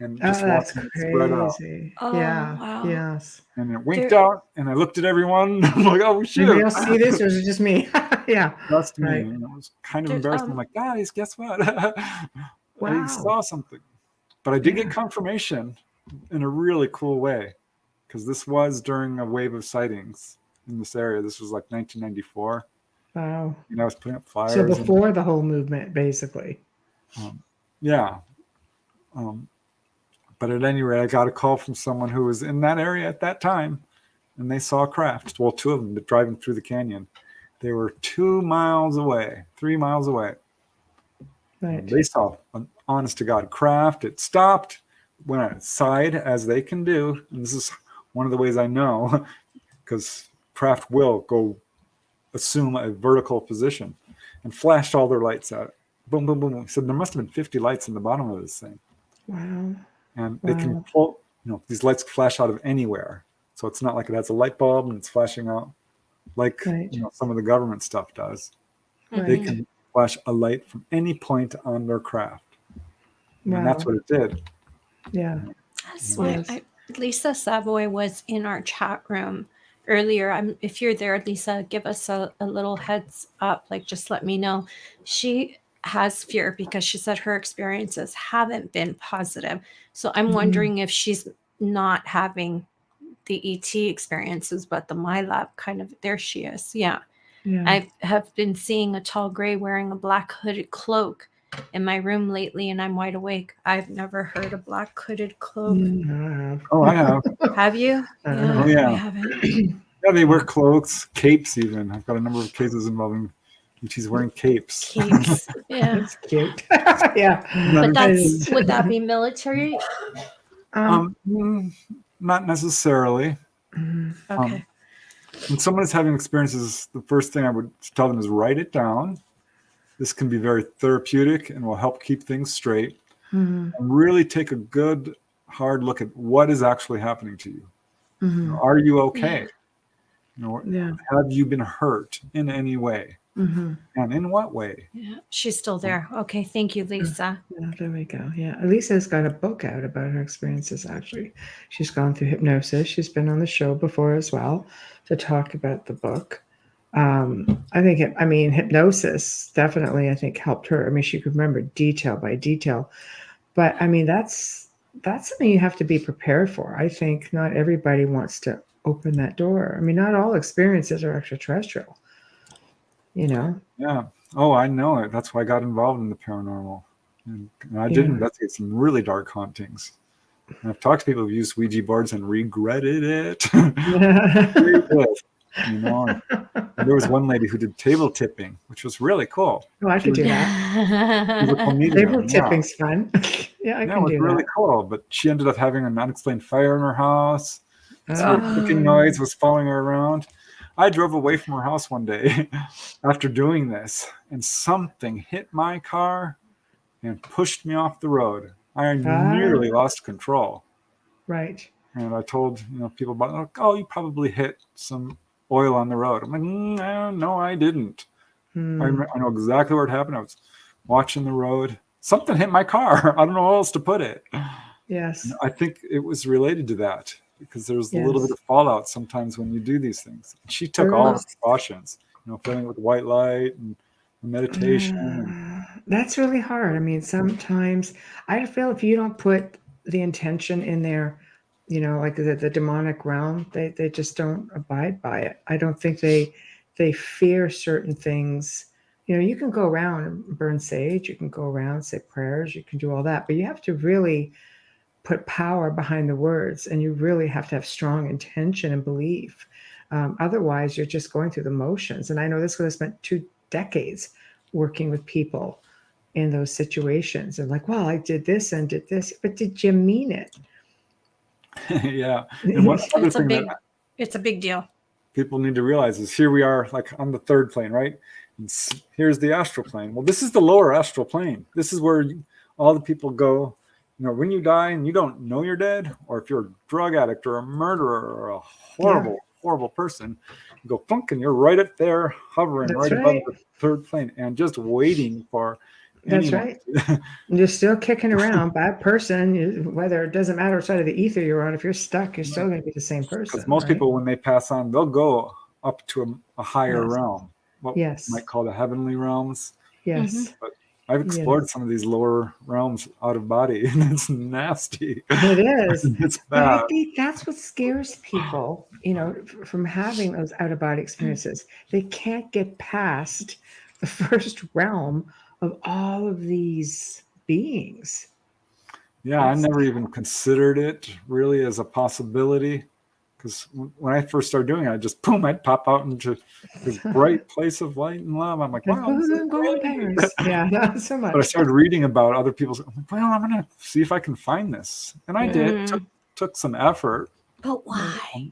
and Oh, just that's watching it spread out. crazy. Oh, Yeah. wow. Yes. And it winked There, out, and I looked at everyone. I'm like, oh Anybody shoot, else see this, or is it just me? Yeah. just me. Right. And it was kind of there's embarrassing. I'm like, guys, guess what? I Wow. saw something, but I did get Yeah. confirmation in a really cool way, because this was during a wave of sightings in this area. This was like 1994. Wow. I was putting up So flyers, and before the whole movement, basically. yeah. But at any rate, I got a call from someone who was in that area at that time, and they saw a craft. Well, two of them driving through the canyon. They were 2 miles away, 3 miles away. Right. They saw an honest to God craft. It stopped, went outside as they can do. And this is one of the ways I know, because craft will go assume a vertical position, and flashed all their lights out. Boom, boom, boom. He said there must have been 50 lights in the bottom of this thing. Wow. And they can Wow. pull, these lights flash out of anywhere. So it's not like it has a light bulb and it's flashing out like Right. some of the government stuff does. Right. They can flash a light from any point on their craft. Wow. And that's what it did. Yeah. that's why Yes. Lisa Savoy was in our chat room earlier. If you're there, Lisa, give us a little heads up. Like, just let me know. She has fear because she said her experiences haven't been positive. So I'm wondering if she's not having the ET experiences, but the MyLab kind of, there she is. Yeah. Yeah. I have been seeing a tall gray wearing a black hooded cloak in my room lately, and I'm wide awake. I've never heard a black hooded cloak. Oh, I have. Have you? Oh, yeah. I haven't. Yeah, they wear cloaks, capes even. I've got a number of cases involving she's wearing capes. Capes. Yeah. That's cute. Yeah. But would that be military? Not necessarily. Okay. When someone is having experiences, the first thing I would tell them is write it down. This can be very therapeutic and will help keep things straight. And really take a good, hard look at what is actually happening to you. Are you okay? Have you been hurt in any way? And in what way? Yeah, she's still there. Okay, thank you, Lisa. Yeah, there we go. Yeah, Lisa's got a book out about her experiences. Actually, she's gone through hypnosis. She's been on the show before as well to talk about the book. I think hypnosis definitely, I think, helped her. I mean, she could remember detail by detail, but I mean, that's something you have to be prepared for. I think not everybody wants to open that door. I mean, not all experiences are extraterrestrial. Yeah. Oh, I know it. That's why I got involved in the paranormal. And I did investigate some really dark hauntings. And I've talked to people who've used Ouija boards and regretted it. There was one lady who did table tipping, which was really cool. Oh, I could do that. Table tipping's fun. Yeah, I can do that. It was really cool. But she ended up having an unexplained fire in her house. Cooking noise was following her around. I drove away from her house one day after doing this, and something hit my car and pushed me off the road. I nearly lost control. Right. And I told people about, oh, you probably hit some oil on the road. I'm like, no, I didn't. I know exactly where it happened. I was watching the road. Something hit my car. I don't know how else to put it. Yes. I think it was related to that, because there's a little bit of fallout sometimes when you do these things. She took all the precautions, filling it with white light and meditation. That's really hard. I mean, sometimes I feel if you don't put the intention in there, like the demonic realm, they just don't abide by it. I don't think they fear certain things. You can go around and burn sage, you can go around, say prayers, you can do all that, but you have to really put power behind the words, and you really have to have strong intention and belief. Otherwise, you're just going through the motions. And I know this because I spent 2 decades working with people in those situations. And like, well, I did this and did this, but did you mean it? Yeah. And one other thing it's a big deal. People need to realize is here we are, like on the third plane, right? And here's the astral plane. Well, this is the lower astral plane. This is where all the people go. When you die and you don't know you're dead, or if you're a drug addict or a murderer or a horrible, horrible person. You go funk, and you're right up there, hovering That's right right. above the third plane, and just waiting for. That's anyone. right. You're still kicking around, bad person. Whether it doesn't matter what side of the ether you're on, if you're stuck, you're still going to be the same person. Because most people, when they pass on, they'll go up to a higher Yes. realm, what Yes. you might call the heavenly realms. Yes. But I've explored some of these lower realms out of body, and it's nasty. It is. It's But I bad. think that's what scares people, from having those out of body experiences. They can't get past the first realm of all of these beings. Yeah, I never even considered it really as a possibility, because when I first started doing it, I just boom, I'd pop out into this bright place of light and love. I'm like, wow, this is great. Yeah, not so much. But I started reading about other people's. I'm like, well, I'm gonna see if I can find this, and I did. Took some effort. But why?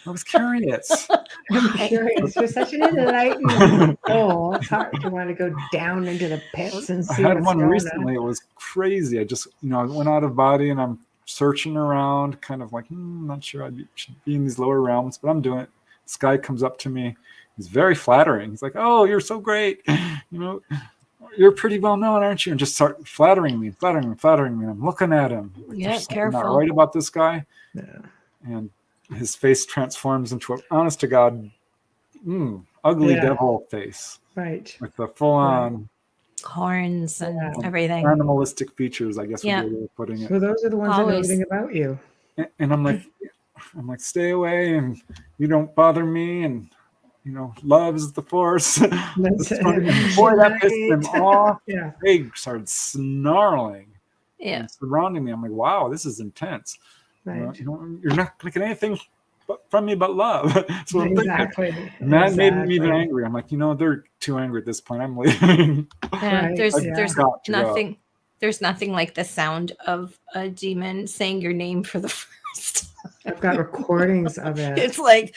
I was curious. I'm curious. You're such an enlightened soul. It's hard to want to go down into the pits and see. I had what's one going recently. It was crazy. I just, I went out of body, and I'm searching around, kind of like, not sure should be in these lower realms, but I'm doing it. This guy comes up to me. He's very flattering. He's like, "Oh, you're so great. You're pretty well known, aren't you?" And just start flattering me. And I'm looking at him. Yeah, careful. Not right about this guy. Yeah. And his face transforms into an honest to God, ugly devil face. Right. With the full-on horns and everything. Animalistic features, I guess would be the way of putting it. Well, those are the ones that know everything about you. And I'm like, stay away, and you don't bother me, and love is the force. Boy, that pissed them off. Yeah. They started snarling. Yeah. And surrounding me. I'm like, wow, this is intense. Right. You're not going to get anything from me but love. That's what I'm thinking. And that made me even angry. I'm like, they're too angry at this point. I'm leaving. Yeah, there's nothing like the sound of a demon saying your name for the first time. I've got recordings of it. It's like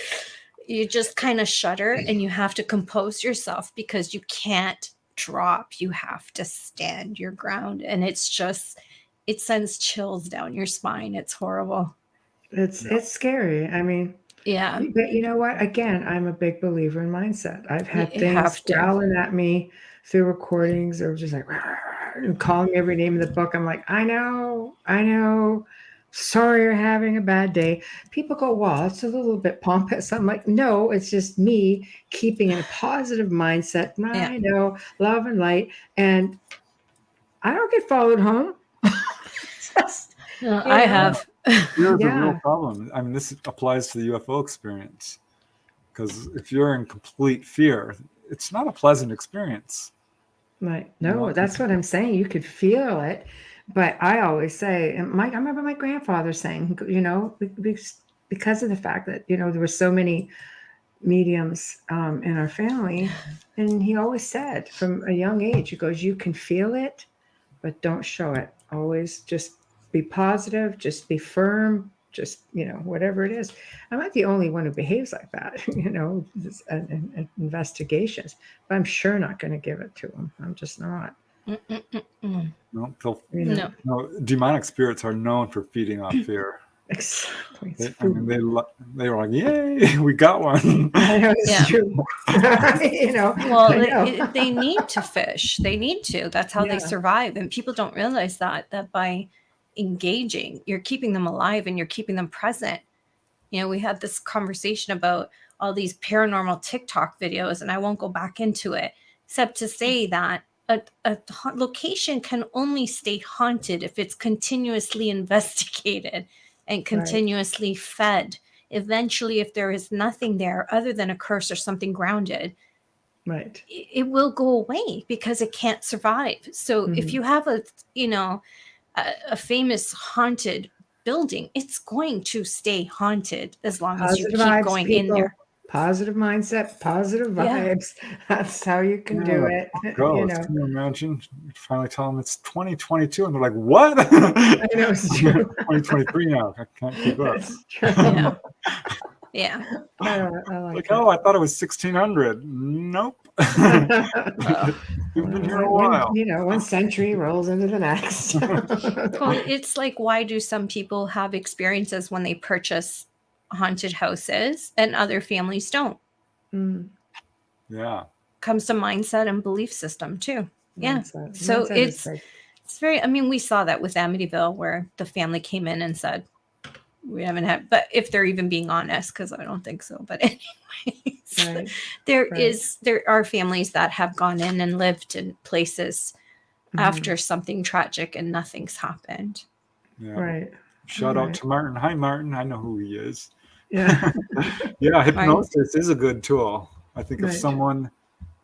you just kind of shudder, and you have to compose yourself because you can't drop. You have to stand your ground, and it's just, it sends chills down your spine. It's horrible. It's scary. I mean, yeah. But you know what? Again, I'm a big believer in mindset. I've had things growling at me through recordings, or just like and calling every name in the book. I'm like, I know. Sorry you're having a bad day. People go, well, it's a little bit pompous. I'm like, no, it's just me keeping a positive mindset. I know, love and light. And I don't get followed home. I have. Fear is a real problem. I mean, this applies to the UFO experience. Because if you're in complete fear, it's not a pleasant experience. Right. No, that's what I'm saying. You could feel it. But I always say, and I remember my grandfather saying, because of the fact that, there were so many mediums in our family, and he always said from a young age, he goes, you can feel it, but don't show it. Always just be positive, just be firm, just, whatever it is. I'm not the only one who behaves like that, in investigations, but I'm sure not going to give it to him. I'm just not. No, demonic spirits are known for feeding off fear. Exactly. They were like, yay, we got one. I know, it's true. Well, they need to fish. They need to. That's how they survive. And people don't realize that by engaging, you're keeping them alive and you're keeping them present. We had this conversation about all these paranormal TikTok videos, and I won't go back into it, except to say that a location can only stay haunted if it's continuously investigated and continuously fed. Eventually, if there is nothing there other than a curse or something grounded, it will go away because it can't survive. So if you have a famous haunted building, it's going to stay haunted as long as you keep going in there. Positive mindset, positive vibes. That's how you can do it. Can you imagine? You finally tell them it's 2022, and they're like, "What?" I know, it's true. 2023 now. I can't keep up. It's true. Yeah. I like that. I thought it was 1600. Nope. You've been here a while. One century rolls into the next. Well, it's like, why do some people have experiences when they purchase haunted houses and other families don't. Yeah. Comes to mindset and belief system too. Yeah. Mindset. So Mindset is big. it's very, I mean, we saw that with Amityville where the family came in and said, we haven't had, but if they're even being honest, because I don't think so. But anyways, there are families that have gone in and lived in places after something tragic and nothing's happened. Yeah. Right. Shout out to Martin. Hi, Martin. I know who he is. Yeah. Yeah, hypnosis is a good tool. I think if someone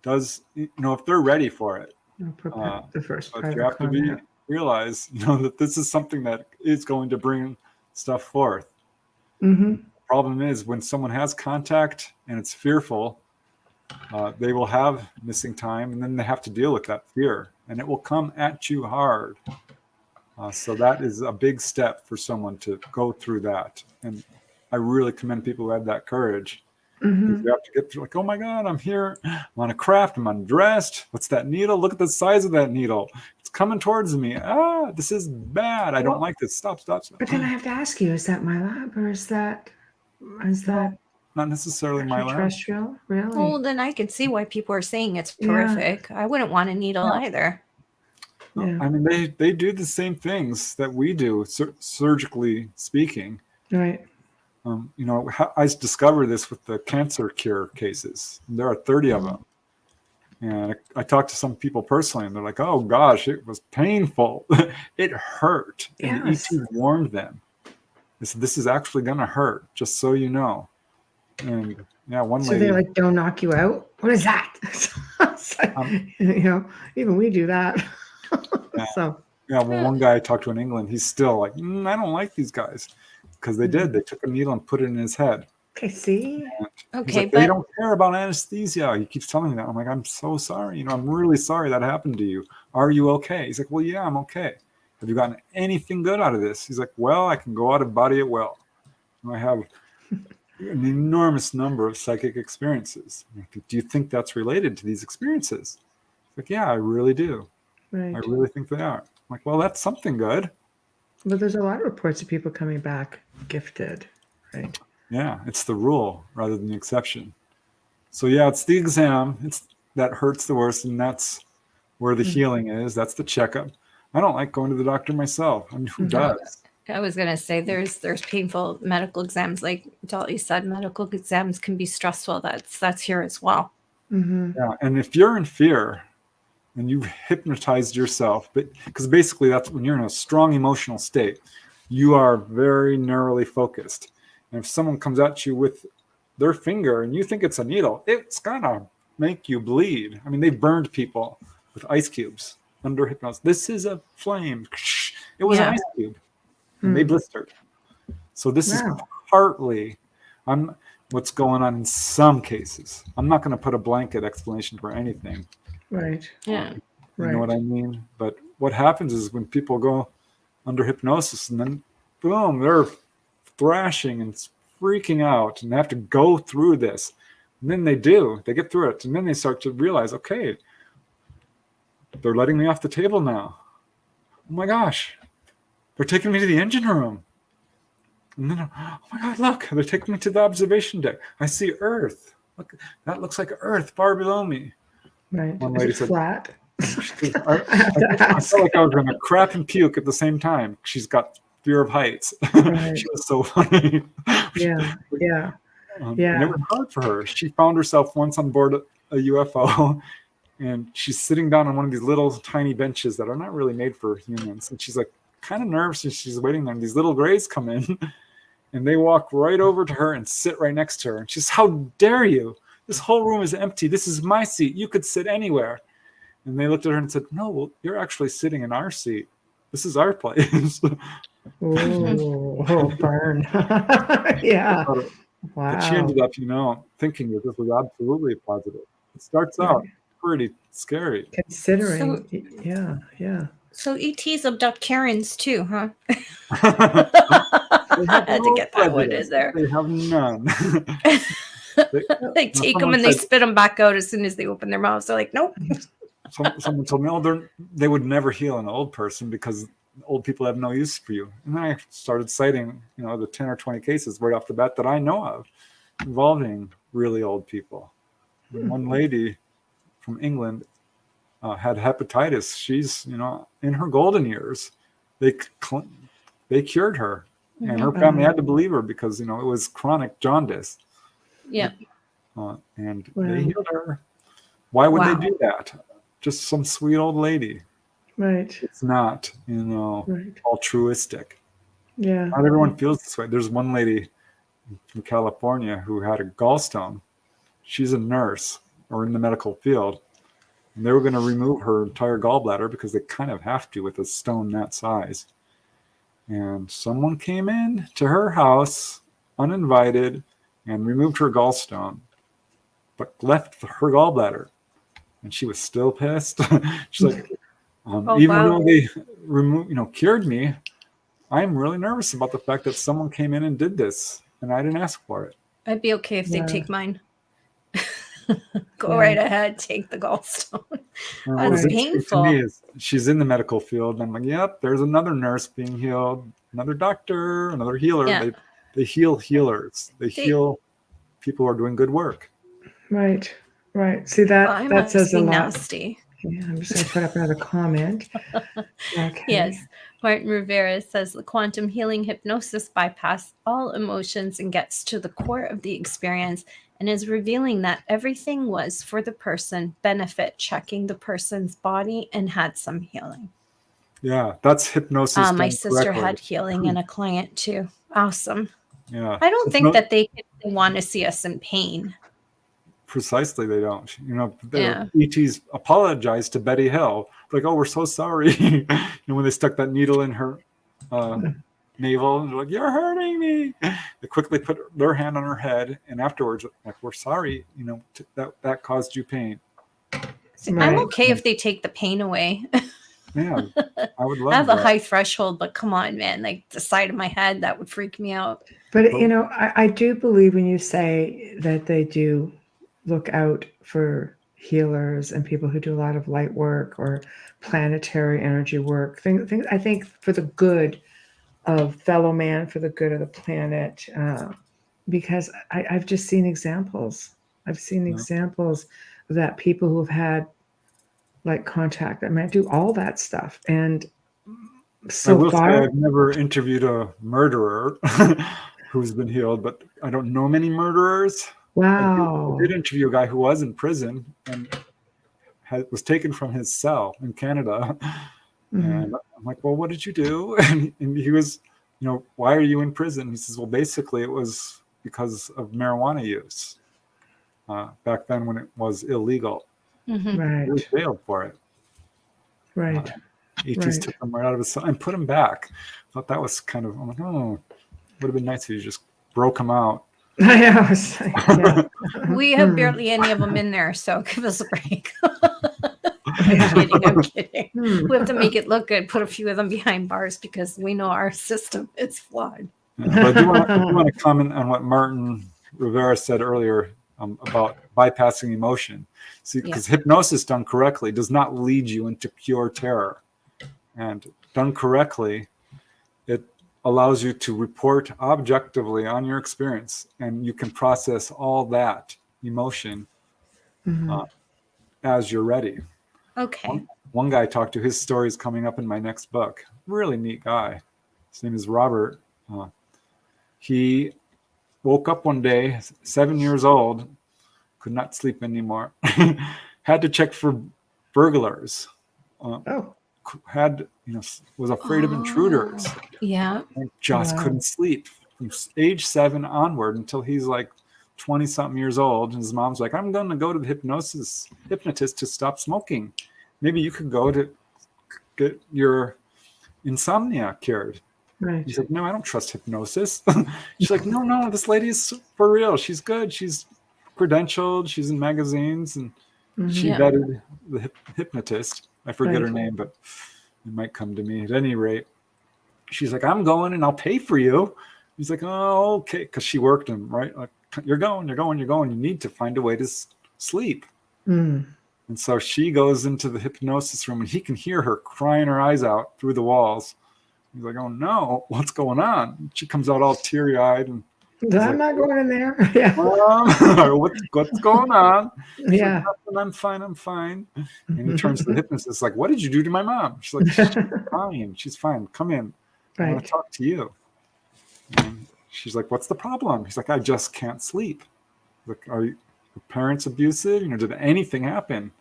does, if they're ready for it, The first but you have to realize, that this is something that is going to bring stuff forth. The problem is when someone has contact and it's fearful, they will have missing time, and then they have to deal with that fear, and it will come at you hard. So that is a big step for someone to go through that. And I really commend people who have that courage. You have to get through, like, oh my God, I'm here. I'm on a craft. I'm undressed. What's that needle? Look at the size of that needle. It's coming towards me. This is bad. I don't like this. Stop. But then I have to ask you, is that my lab or is that not necessarily my lab? Extraterrestrial? Really? Well, then I can see why people are saying it's horrific. I wouldn't want a needle either. Yeah. I mean, they do the same things that we do, surgically speaking. Right. I discovered this with the cancer cure cases. There are 30 of them. And I talked to some people personally, and they're like, oh, gosh, it was painful. It hurt. And the ET warned them. They said, this is actually going to hurt, just so you know. And, one lady... So they're like, don't knock you out? What is that? Even we do that. One guy I talked to in England, he's still like, I don't like these guys. Because they did. They took a needle and put it in his head. Okay, see? Okay, like, they don't care about anesthesia. He keeps telling me that. I'm like, I'm so sorry. I'm really sorry that happened to you. Are you okay? He's like, well, yeah, I'm okay. Have you gotten anything good out of this? He's like, well, I can go out of body at will. And I have an enormous number of psychic experiences. Do you think that's related to these experiences? He's like, yeah, I really do. Right. I really think they are. I'm like, well, that's something good. But there's a lot of reports of people coming back gifted, right? Yeah, it's the rule rather than the exception. So it's the exam. That hurts the worst, and that's where the healing is. That's the checkup. I don't like going to the doctor myself. I mean, who does? I was gonna say there's painful medical exams, like Dolly said. Medical exams can be stressful. That's here as well. Yeah, and if you're in fear and you've hypnotized yourself, because basically that's when you're in a strong emotional state, you are very narrowly focused. And if someone comes at you with their finger and you think it's a needle, it's gonna make you bleed. I mean, they've burned people with ice cubes under hypnosis. This is a flame. It was an ice cube. And they blistered. So this is partly what's going on in some cases. I'm not going to put a blanket explanation for anything. Right. Yeah. You know what I mean? But what happens is when people go under hypnosis and then boom, they're thrashing and freaking out and they have to go through this. And then they get through it. And then they start to realize, okay, they're letting me off the table now. Oh my gosh. They're taking me to the engine room. And then, oh my God, look, they're taking me to the observation deck. I see Earth. Look, that looks like Earth far below me. Right. One lady said, flat? I felt like I was going to crap and puke at the same time. She's got fear of heights. She was so funny. Yeah. And it was hard for her. She found herself once on board a UFO, and she's sitting down on one of these little tiny benches that are not really made for humans. And she's like kind of nervous, and she's waiting there. And these little grays come in, and they walk right over to her and sit right next to her. And she's, how dare you? This whole room is empty. This is my seat. You could sit anywhere. And they looked at her and said, no, well, you're actually sitting in our seat. This is our place. Oh, burn. Yeah. Wow. But she ended up, thinking that this was absolutely positive. It starts out pretty scary. Considering, yeah. So ETs abduct Karens too, huh? I had to get that one in there. They have none. They take them and they spit them back out as soon as they open their mouths. They're like, nope. Someone told me, they would never heal an old person because old people have no use for you. And then I started citing, the 10 or 20 cases right off the bat that I know of involving really old people. And one lady from England had hepatitis. She's, in her golden years. They cured her, and her family had to believe her because, it was chronic jaundice. Yeah. And they healed her. Why would they do that? Just some sweet old lady. Right. It's not, altruistic. Yeah. Not everyone feels this way. There's one lady from California who had a gallstone. She's a nurse or in the medical field. And they were going to remove her entire gallbladder because they kind of have to with a stone that size. And someone came in to her house uninvited and removed her gallstone, but left her gallbladder. And she was still pissed. She's like, though they cured me, I'm really nervous about the fact that someone came in and did this, and I didn't ask for it. I'd be okay if they take mine. Go right ahead, take the gallstone. That's painful. To me is she's in the medical field, and I'm like, yep, there's another nurse being healed, another doctor, another healer. Yeah. They heal healers. They heal people who are doing good work. Right. See, that says a lot. Nasty. Yeah, I'm just going to put up another comment. Okay. Yes. Martin Rivera says the quantum healing hypnosis bypasses all emotions and gets to the core of the experience and is revealing that everything was for the person benefit, checking the person's body and had some healing. Yeah, that's hypnosis. My sister had healing in a client too. Awesome. Yeah. I don't think that they want to see us in pain. Precisely, they don't. ETs apologized to Betty Hill, like, "Oh, we're so sorry." When they stuck that needle in her navel, and they're like, "You're hurting me." They quickly put their hand on her head, and afterwards, like, "We're sorry. That caused you pain." I'm okay if they take the pain away. Yeah, I would love. I have a high threshold, but come on, man! Like the side of my head, that would freak me out. But I do believe when you say that they do look out for healers and people who do a lot of light work or planetary energy work. Things I think for the good of fellow man, for the good of the planet, because I've just seen examples. I've seen examples of that people who have had like contact that might do all that stuff. And so far, I've never interviewed a murderer who's been healed, but I don't know many murderers. Wow. I did interview a guy who was in prison and was taken from his cell in Canada. And I'm like, well, what did you do? And he was, why are you in prison? He says, well, basically it was because of marijuana use back then when it was illegal. Right. He was jailed for it. Right. ETs took him right out of his cell and put him back. I thought that was kind of, I'm like, would have been nice if you just broke him out. We have barely any of them in there, so give us a break. I'm kidding. We have to make it look good, put a few of them behind bars because we know our system is flawed. But I do want to comment on what Martin Rivera said earlier about bypassing emotion. See, because hypnosis done correctly does not lead you into pure terror. And done correctly, it allows you to report objectively on your experience, and you can process all that emotion as you're ready. Okay. One guy I talked to, his story is coming up in my next book. Really neat guy. His name is Robert. He woke up one day, 7 years old, could not sleep anymore. Had to check for burglars. Was afraid of intruders. Yeah. And just couldn't sleep from age 7 onward until he's like 20 something years old. And his mom's like, I'm going to go to the hypnotist to stop smoking. Maybe you could go to get your insomnia cured. Right. He's like, no, I don't trust hypnosis. She's like, no, this lady is for real. She's good. She's credentialed. She's in magazines. And she vetted the hypnotist. I forget her name, but it might come to me. At any rate, she's like, I'm going and I'll pay for you. He's like, oh, okay. Because she worked him, right? Like, you're going. You need to find a way to sleep. And so she goes into the hypnosis room and he can hear her crying her eyes out through the walls. He's like, oh no, what's going on? She comes out all teary-eyed and I'm not going in there. Yeah. what's going on? She's Yeah. like, I'm fine. And he turns to the hypnotist, like, what did you do to my mom? She's like, she's fine. Come in. I want to talk to you. And she's like, what's the problem? He's like, I just can't sleep. Like, are your parents abusive? Did anything happen?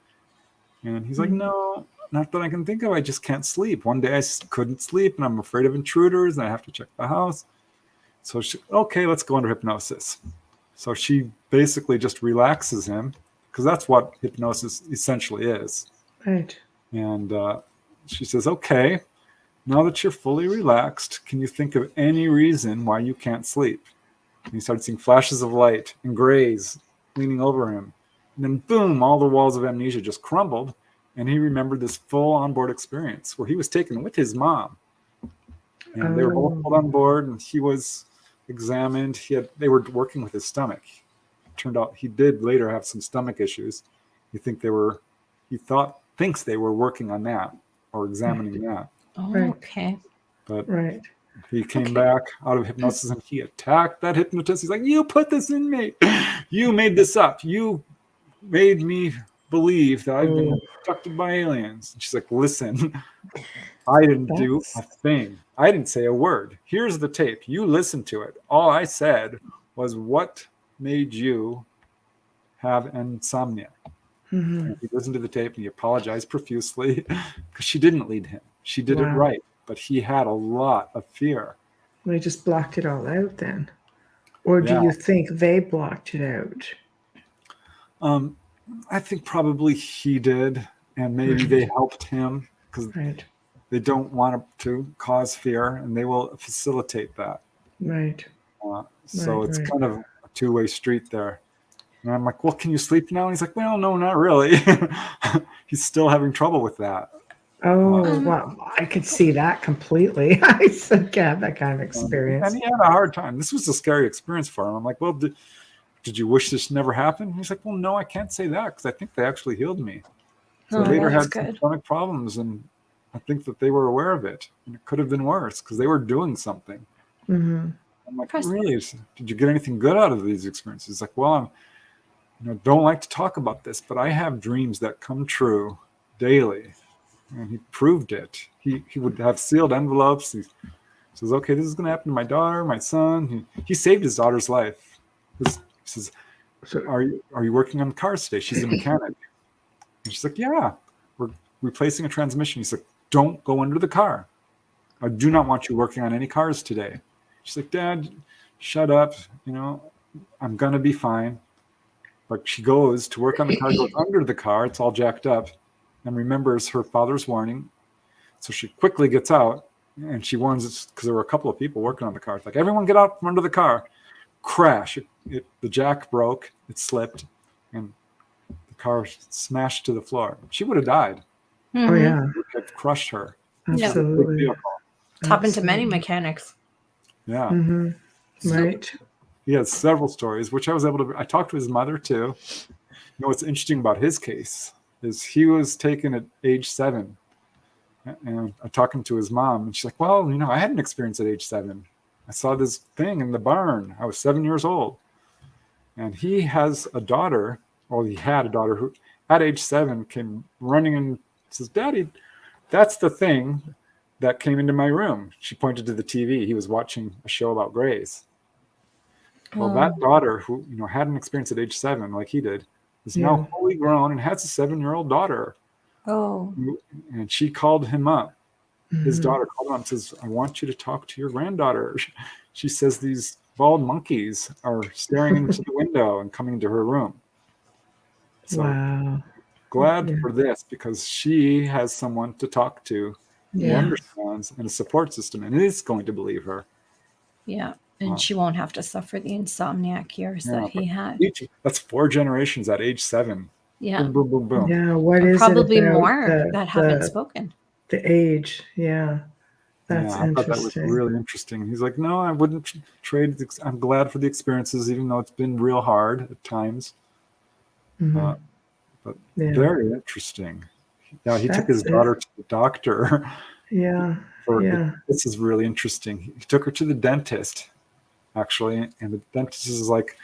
And he's like, no, not that I can think of. I just can't sleep. One day I couldn't sleep and I'm afraid of intruders and I have to check the house. So okay, let's go under hypnosis. So she basically just relaxes him because that's what hypnosis essentially is. Right. And she says, okay, now that you're fully relaxed, can you think of any reason why you can't sleep? And he started seeing flashes of light and grays leaning over him. And then boom, all the walls of amnesia just crumbled. And he remembered this full onboard experience where he was taken with his mom. And they were both pulled on board and he was examined. They were working with his stomach. It turned out he did later have some stomach issues. Thinks they were working on that or examining that. Oh, okay. But he came back out of hypnosis and he attacked that hypnotist. He's like, you put this in me. You made this up. You made me believe that I've been abducted by aliens. And she's like, listen, I didn't do a thing. I didn't say a word. Here's the tape. You listen to it. All I said was, what made you have insomnia? And he listened to the tape and he apologized profusely because she didn't lead him. She did it right, but he had a lot of fear. They just blocked it all out then. Or do you think they blocked it out? I think probably he did, and maybe they helped him because they don't want to cause fear, and they will facilitate that. Right. So it's kind of a two-way street there. And I'm like, well, can you sleep now? And he's like, well, no, not really. He's still having trouble with that. Oh, well, I could see that completely. I have that kind of experience. And he had a hard time. This was a scary experience for him. I'm like, well, did you wish this never happened? And he's like, well, no, I can't say that because I think they actually healed me. So they later had some stomach problems, and I think that they were aware of it. And it could have been worse because they were doing something. I'm like, really? Did you get anything good out of these experiences? He's like, well, don't like to talk about this, but I have dreams that come true daily. And he proved it. He would have sealed envelopes. He says, okay, this is going to happen to my daughter, my son. He saved his daughter's life. He says, are you working on the cars today? She's a mechanic. And she's like, yeah, we're replacing a transmission. He's like, don't go under the car. I do not want you working on any cars today. She's like, Dad, shut up. I'm going to be fine. But she goes to work on the car, goes under the car. It's all jacked up. And remembers her father's warning. So she quickly gets out and she warns us because there were a couple of people working on the car. It's like, everyone get out from under the car. Crash. The jack broke. It slipped. And the car smashed to the floor. She would have died. Oh, yeah. It would have crushed her. Absolutely. It's happened to many mechanics. Yeah. Right. He has several stories, which I talked to his mother too. What's interesting about his case is he was taken at age 7, and I'm talking to his mom, and she's like, well, I had an experience at age 7. I saw this thing in the barn. I was 7 years old. And he has a daughter, he had a daughter who at age 7 came running and says, Daddy, that's the thing that came into my room. She pointed to the TV. He was watching a show about grays. Well, that daughter who, had an experience at age 7 like he did, is now fully grown and has a 7-year-old daughter. Oh. And she called him up. His daughter called him up and says, I want you to talk to your granddaughter. She says these bald monkeys are staring into the window and coming into her room. So glad for this because she has someone to talk to who understands and a support system and is going to believe her. Yeah. And she won't have to suffer the insomniac years that he had. That's 4 generations at age 7. Yeah. Boom, boom, boom, boom. Yeah. What is probably it about more that haven't spoken? The age. Yeah. That's I thought that was really interesting. He's like, no, I wouldn't trade. I'm glad for the experiences, even though it's been real hard at times. But very interesting. Yeah, he took his daughter to the doctor Yeah. This is really interesting. He took her to the dentist, actually, and the dentist is like,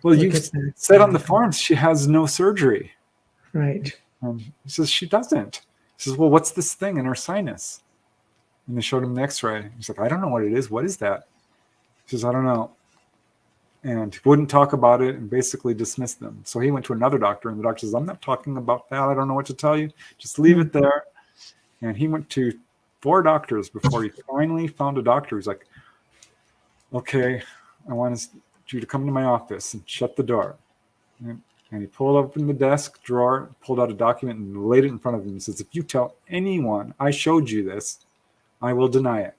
well, you said on the forms she has no surgery. Right. He says, she doesn't. He says, well, what's this thing in her sinus? And they showed him the x-ray. He's like, I don't know what it is. What is that? He says, I don't know. And he wouldn't talk about it and basically dismissed them. So he went to another doctor, and the doctor says, I'm not talking about that. I don't know what to tell you. Just leave it there. And he went to 4 doctors before he finally found a doctor who's like, okay, I want you to come to my office and shut the door. And he pulled open the desk drawer, pulled out a document and laid it in front of him and says, if you tell anyone I showed you this, I will deny it.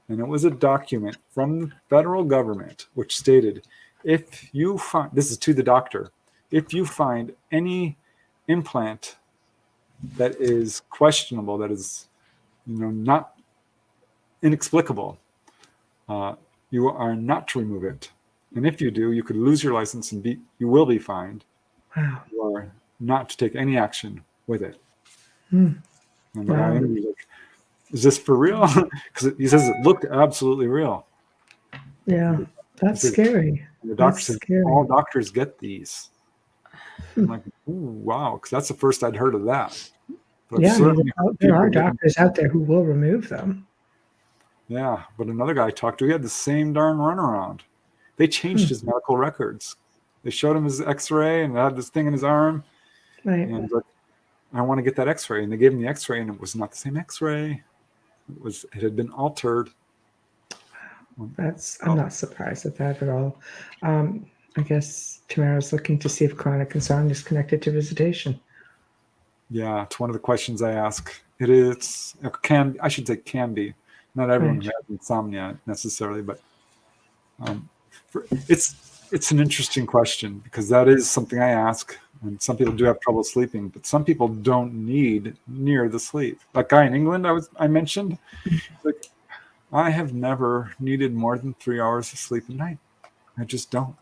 And it was a document from the federal government which stated, if you find, this is to the doctor, if you find any implant that is questionable, that is, not inexplicable, you are not to remove it. And if you do, you could lose your license and you will be fined. Wow. You are not to take any action with it. And the guy was like, is this for real? Because he says it looked absolutely real. Yeah, that's scary. And the doctor said, all doctors get these. I'm like, ooh, wow, because that's the first I'd heard of that. But there are doctors out there who will remove them. Yeah, but another guy I talked to, he had the same darn runaround. They changed his medical records. They showed him his x-ray and had this thing in his arm. Right. And like, I want to get that x-ray. And they gave him the x-ray, and it was not the same x-ray. It had been altered. I'm not surprised at that at all. I guess Tamara's looking to see if chronic insomnia is connected to visitation. Yeah, it's one of the questions I ask. It is, I should say can be. Not everyone has insomnia necessarily, but it's an interesting question, because that is something I ask. And some people do have trouble sleeping, but some people don't need near the sleep. That guy in England I mentioned, like, I have never needed more than 3 hours of sleep a night. I just don't.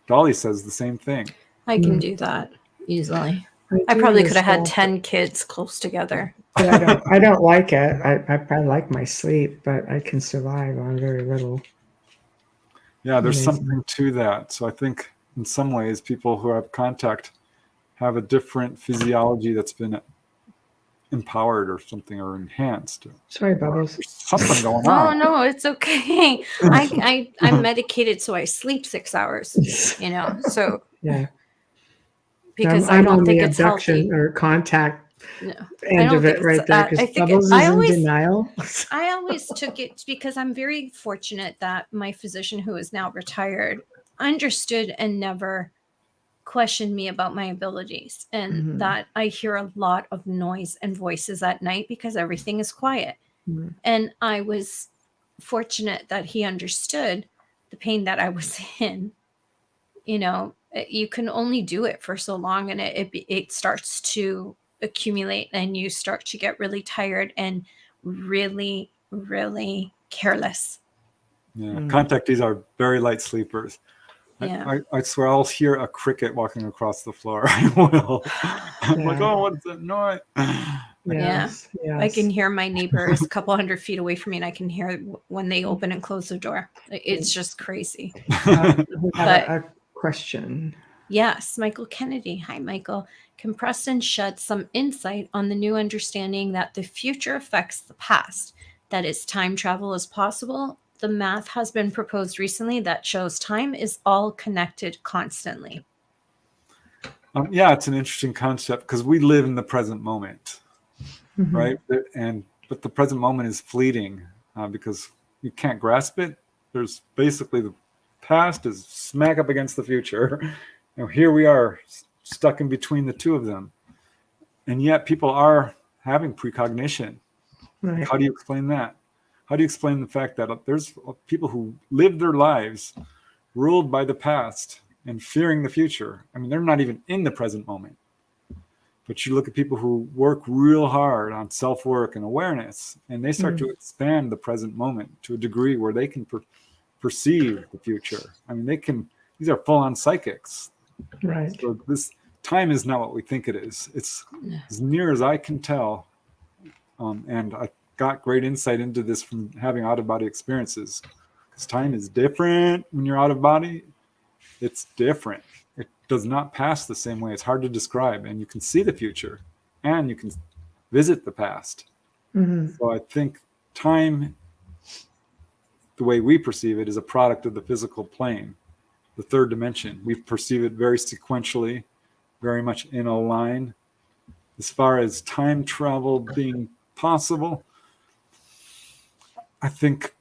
Dolly says the same thing. I can do that easily. I probably could have had 10 kids close together. But I don't like it. I like my sleep, but I can survive on very little. Yeah, there's something to that. So I think in some ways people who have contact have a different physiology that's been empowered or something, or enhanced. Sorry, Bubbles. There's something going on. Oh no, it's okay. I'm medicated, so I sleep 6 hours. So yeah. Because I'm I don't on think the it's healthy. or contact end of it right there, because Bubbles is in denial. I always took it because I'm very fortunate that my physician, who is now retired, understood and never questioned me about my abilities, and that I hear a lot of noise and voices at night because everything is quiet. And I was fortunate that he understood the pain that I was in. You can only do it for so long, and it starts to accumulate, and you start to get really tired and really, really careless. Yeah, contactees are very light sleepers. Yeah. I swear I'll hear a cricket walking across the floor. I will. I'm like, oh, what's that noise? Yes. I can hear my neighbors a couple hundred feet away from me, and I can hear when they open and close the door. It's just crazy. We have a question. Yes, Michael Kennedy. Hi, Michael. Can Preston shed some insight on the new understanding that the future affects the past? That is, time travel is possible. The math has been proposed recently that shows time is all connected constantly. Yeah, it's an interesting concept, because we live in the present moment, right? But the present moment is fleeting, because you can't grasp it. There's basically the past is smack up against the future. Here we are stuck in between the two of them. And yet people are having precognition. Right. How do you explain that? How do you explain the fact that there's people who live their lives ruled by the past and fearing the future? I mean, they're not even in the present moment. But you look at people who work real hard on self-work and awareness, and they start to expand the present moment to a degree where they can perceive the future. I mean, these are full-on psychics. Right. So this time is not what we think it is. It's as near as I can tell. And got great insight into this from having out-of-body experiences. Because time is different when you're out of body. It's different. It does not pass the same way. It's hard to describe. And you can see the future and you can visit the past. So I think time, the way we perceive it, is a product of the physical plane, the third dimension. We perceive it very sequentially, very much in a line. As far as time travel being possible, I think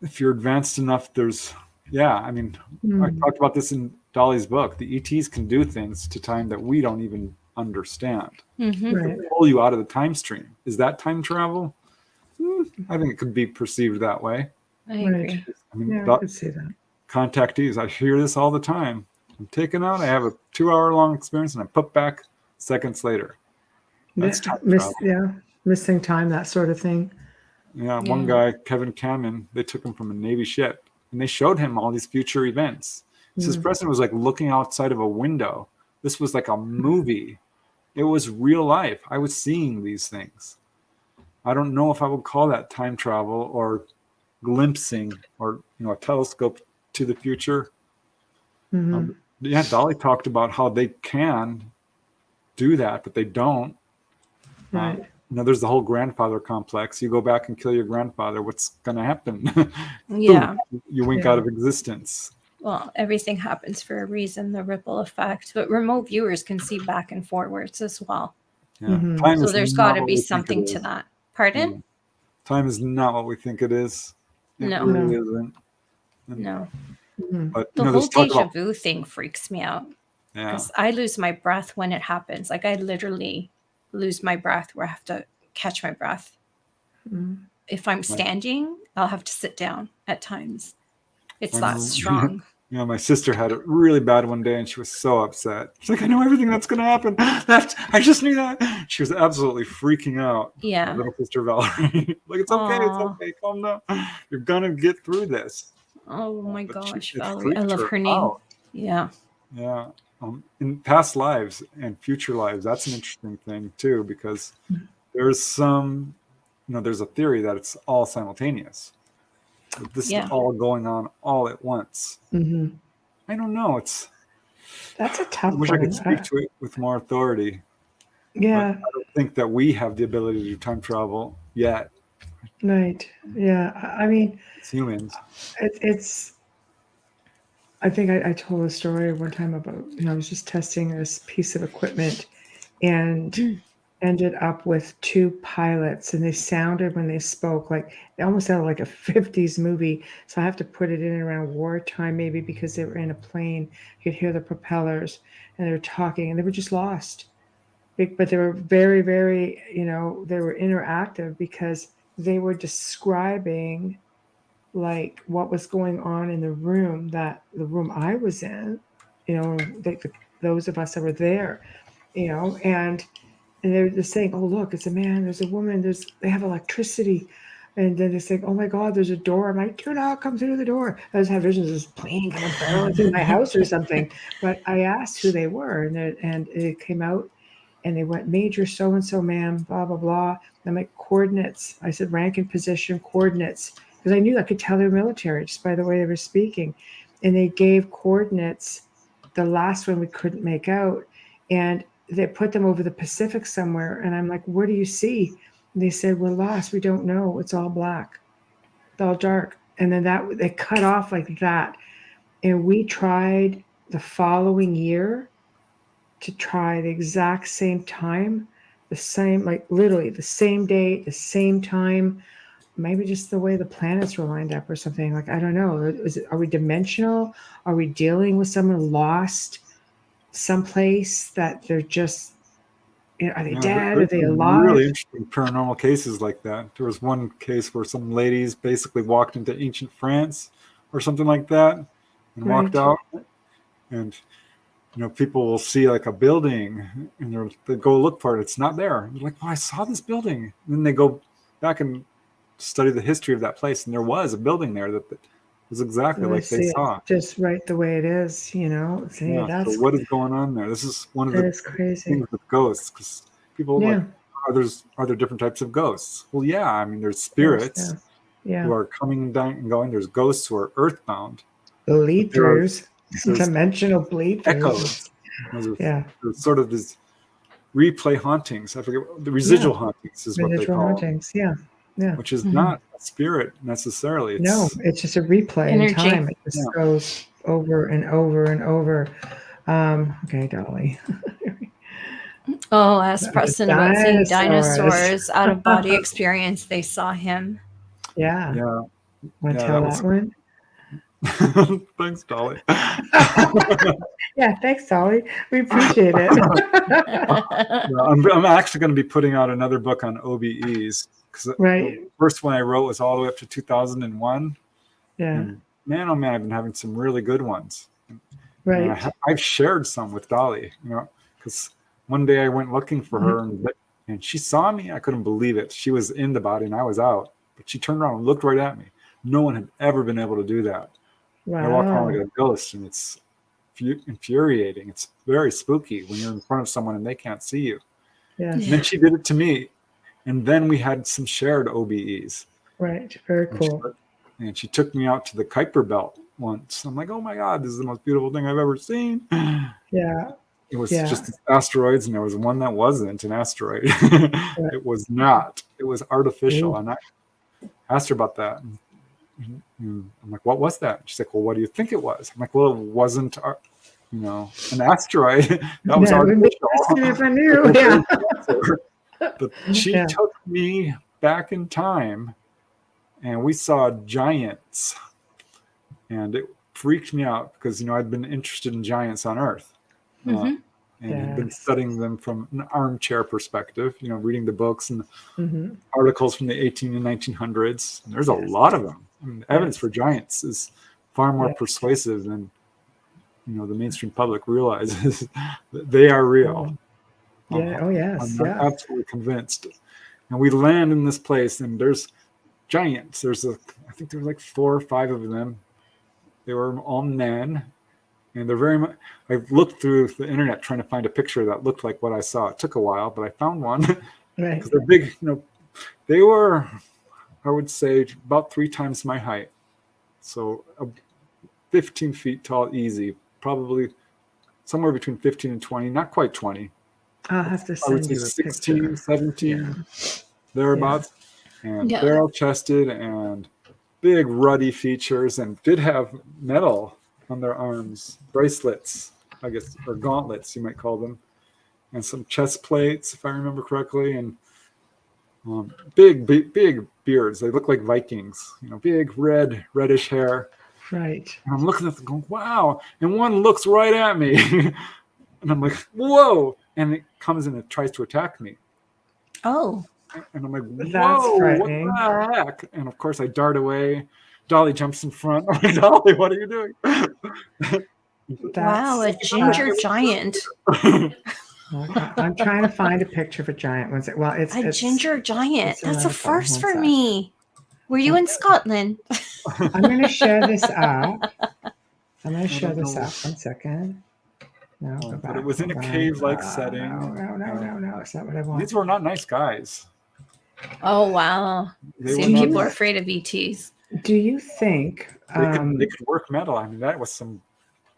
if you're advanced enough, I talked about this in Dolly's book. The ETs can do things to time that we don't even understand. Right. Pull you out of the time stream. Is that time travel? I think it could be perceived that way. I agree. I mean, Yeah, I could see that. contactees, I hear this all the time. I'm taken out, I have a 2-hour-long experience, and I'm put back seconds later. That's time travel. Missing time, that sort of thing. Yeah, one guy, Kevin Cannon, they took him from a Navy ship, and they showed him all these future events. He says Preston was like looking outside of a window. This was like a movie. It was real life. I was seeing these things. I don't know if I would call that time travel or glimpsing or a telescope to the future. Dolly talked about how they can do that, but they don't. Right. There's the whole grandfather complex. You go back and kill your grandfather, what's going to happen? Yeah. You wink out of existence. Well, everything happens for a reason, the ripple effect. But remote viewers can see back and forwards as well. Yeah. So there's got to be something to that. Pardon? Time is not what we think it is. It really isn't. No. But the whole deja vu thing freaks me out. Yeah. Because I lose my breath when it happens. Like I literally lose my breath where I have to catch my breath. If I'm standing, I'll have to sit down at times. It's that strong. My sister had it really bad one day, and she was so upset. She's like, I know everything that's going to happen. I just knew that. She was absolutely freaking out. Yeah. My little sister Valerie. Like, it's okay, calm down. You're going to get through this. Oh my gosh, Valerie. I love her name. Yeah. Yeah. In past lives and future lives, that's an interesting thing too, because there's there's a theory that it's all simultaneous. This is all going on all at once. I don't know. That's a tough one. I wish I could speak to it with more authority. Yeah. But I don't think that we have the ability to do time travel yet. Right. Yeah. I mean, it's humans. I think I told a story one time about, I was just testing this piece of equipment and ended up with 2 pilots, and they sounded, when they spoke, like they almost sounded like a 50s movie. So I have to put it in around wartime, maybe, because they were in a plane. You could hear the propellers and they were talking, and they were just lost. But they were very, very, they were interactive because they were describing like what was going on in the room I was in, those of us that were there, and they're just saying, oh, look, it's a man, there's a woman, they have electricity. And then they're saying, oh my God, there's a door. I'm like, do not come through the door. I just have visions of this plane kind of barreling through my house or something. But I asked who they were, and it came out, and they went, Major so-and-so, ma'am, blah, blah, blah. And I'm like, coordinates. I said, rank and position, coordinates. Because I knew I could tell they were military just by the way they were speaking. And they gave coordinates. The last one we couldn't make out. And they put them over the Pacific somewhere. And I'm like, what do you see? And they said, we're lost. We don't know. It's all black. It's all dark. And then they cut off like that. And we tried the following year to try the exact same time, the same, like literally the same date, the same time, maybe just the way the planets were lined up or something. Like, I don't know. Are we dimensional? Are we dealing with someone lost someplace that they're just, are they dead? Are they alive? Really interesting paranormal cases like that. There was one case where some ladies basically walked into ancient France or something like that and walked out. And, people will see like a building and they go look for it. It's not there. They're like, oh, I saw this building. And then they go back and study the history of that place. And there was a building there that was exactly like they saw. Just right the way it is, So what is going on there? This is one of the crazy things with ghosts, because people are there different types of ghosts? Well, yeah. I mean, there's spirits Yeah. who are coming down and going. There's ghosts who are earthbound. Bleed-throughs. There's Dimensional bleed-throughs. echoes. Yeah. There's sort of this replay hauntings. I forget the residual hauntings is what they Residual call hauntings. Yeah. Yeah. which is not a spirit necessarily. No, it's just a replay in Energy. time. It just goes over and over and over. Okay, Dolly. Oh, ask Preston about seeing Dinosaurs. dinosaurs out of body experience. They saw him. Yeah. Yeah. Want to Yeah, tell that that one? Thanks, Dolly. Yeah, thanks, Dolly. We appreciate it. I'm actually going to be putting out another book on OBEs because Right. the first one I wrote was all the way up to 2001. Yeah. And man, oh man, I've been having some really good ones. Right. And I've shared some with Dolly, because one day I went looking for her and she saw me. I couldn't believe it. She was in the body and I was out, but she turned around and looked right at me. No one had ever been able to do that. I walk around like a ghost, and it's infuriating. It's very spooky when you're in front of someone and they can't see you. Yeah. And then she did it to me, and then we had some shared OBEs. Right. Very cool. And she took me out to the Kuiper Belt once. I'm like, oh my God, this is the most beautiful thing I've ever seen. Yeah. It was just asteroids, and there was one that wasn't an asteroid. It was not. It was artificial. And I asked her about that. I'm like, what was that? She's like, well, what do you think it was? I'm like, well, it wasn't, an asteroid. That was artificial. If I knew. Yeah. But she took me back in time, and we saw giants, and it freaked me out because I'd been interested in giants on Earth, and had been studying them from an armchair perspective. Reading the books and articles from the 18 and 1900s. And there's a lot of them. I mean, the evidence for giants is far more persuasive than the mainstream public realizes. That they are real. Yeah. Oh yes. I'm absolutely convinced. And we land in this place, and there's giants. I think there were like 4 or 5 of them. They were all men, and they're very much. I looked through the internet trying to find a picture that looked like what I saw. It took a while, but I found one. Right. Because they're big. They were, I would say, about 3 times my height. So 15 feet tall, easy. Probably somewhere between 15 and 20, not quite 20. I'll have to I would send say you a 16, picture. 17, thereabouts. And barrel chested and big ruddy features, and did have metal on their arms, bracelets, I guess, or gauntlets, you might call them, and some chest plates, if I remember correctly, and big beards. They look like Vikings, big reddish hair. Right. And I'm looking at them going, wow. And one looks right at me. And I'm like, whoa. And it comes and it tries to attack me. Oh. And I'm like, whoa, That's what frightening. the heck? And of course I dart away. Dolly jumps in front. I'm like, Dolly, what are you doing? Wow, a ginger giant. I'm trying to find a picture of a giant. Well, it's a ginger giant. That's a another first one. for me. Were you in Scotland? I'm going to share this up. One second. No, go But back, it was in a go back. cave-like setting. No. It's not what I want. These were not nice guys. Oh, wow. They See, were people not- are afraid of ETs. Do you think? They could work metal. I mean, that was some.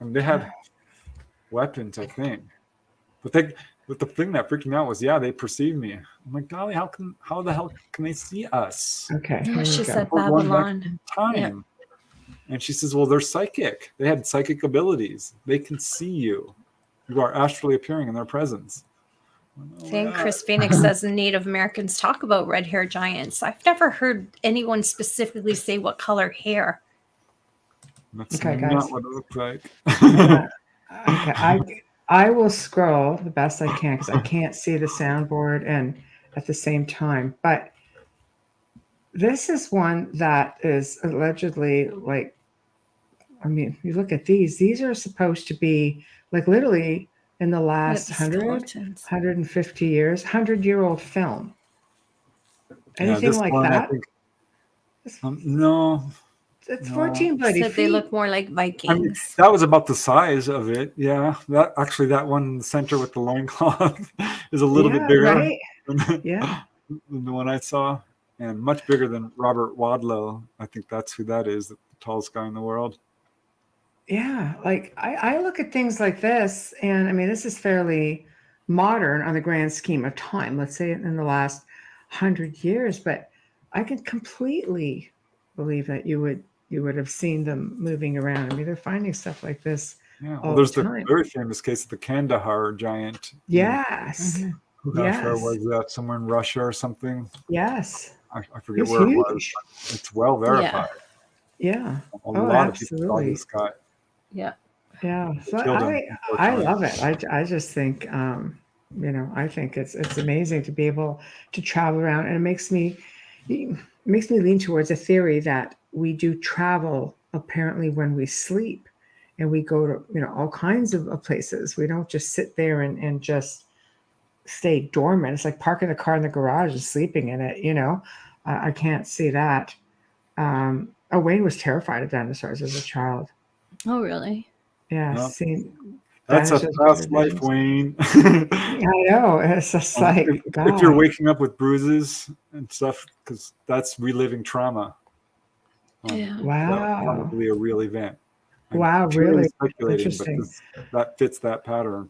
They had weapons, I think. But the thing that freaked me out was, they perceived me. I'm like, Dolly, how the hell can they see us? Okay. Oh, here she we go. said We're going back Babylon. in time. And she says, well, they're psychic. They had psychic abilities. They can see you. You are astrally appearing in their presence. I think Chris Phoenix says Native Americans talk about red hair giants. I've never heard anyone specifically say what color hair. That's Okay, not guys. what it looked like. Okay. I will scroll the best I can because I can't see the soundboard and at the same time. But this is one that is allegedly you look at these are supposed to be literally in the last 150 years, 100-year-old film. Anything this like one, I that? think, no. It's No. 14 bloody Said feet. they look more like Vikings. I mean, that was about the size of it. Yeah. That one in the center with the loincloth is a little bit bigger. Right? Yeah. than the one I saw, and much bigger than Robert Wadlow. I think that's who that is, the tallest guy in the world. Yeah, like I look at things like this, and I mean, this is fairly modern on the grand scheme of time, let's say in the last 100 years, but I can completely believe that you would have seen them moving around. I mean, they're finding stuff like this Yeah, well, all there's the the time. very famous case of the Kandahar giant. Yes. Gosh, where Yes. was that? Somewhere in Russia or something? Yes. I forget It's where it was. huge. But it's well verified. Yeah. A Oh, lot of people saw absolutely. this guy. Yeah. Yeah. They So killed him 4 I times. love it. I just think you know, I think it's amazing to be able to travel around, and it makes me lean towards a theory that we do travel apparently when we sleep, and we go to, you know, all kinds of places. We don't just sit there and just stay dormant. It's like parking the car in the garage and sleeping in it, you know. I can't see that. Wayne was terrified of dinosaurs as a child. Oh, really? Yeah, Yep. seeing That's a dinosaurs past with life, visions. Wayne. I know. It's just like, If you're God. waking up with bruises and stuff, because that's reliving trauma. Yeah. That was Wow. probably a real event. I'm Wow, purely really speculating, but interesting. that fits that pattern.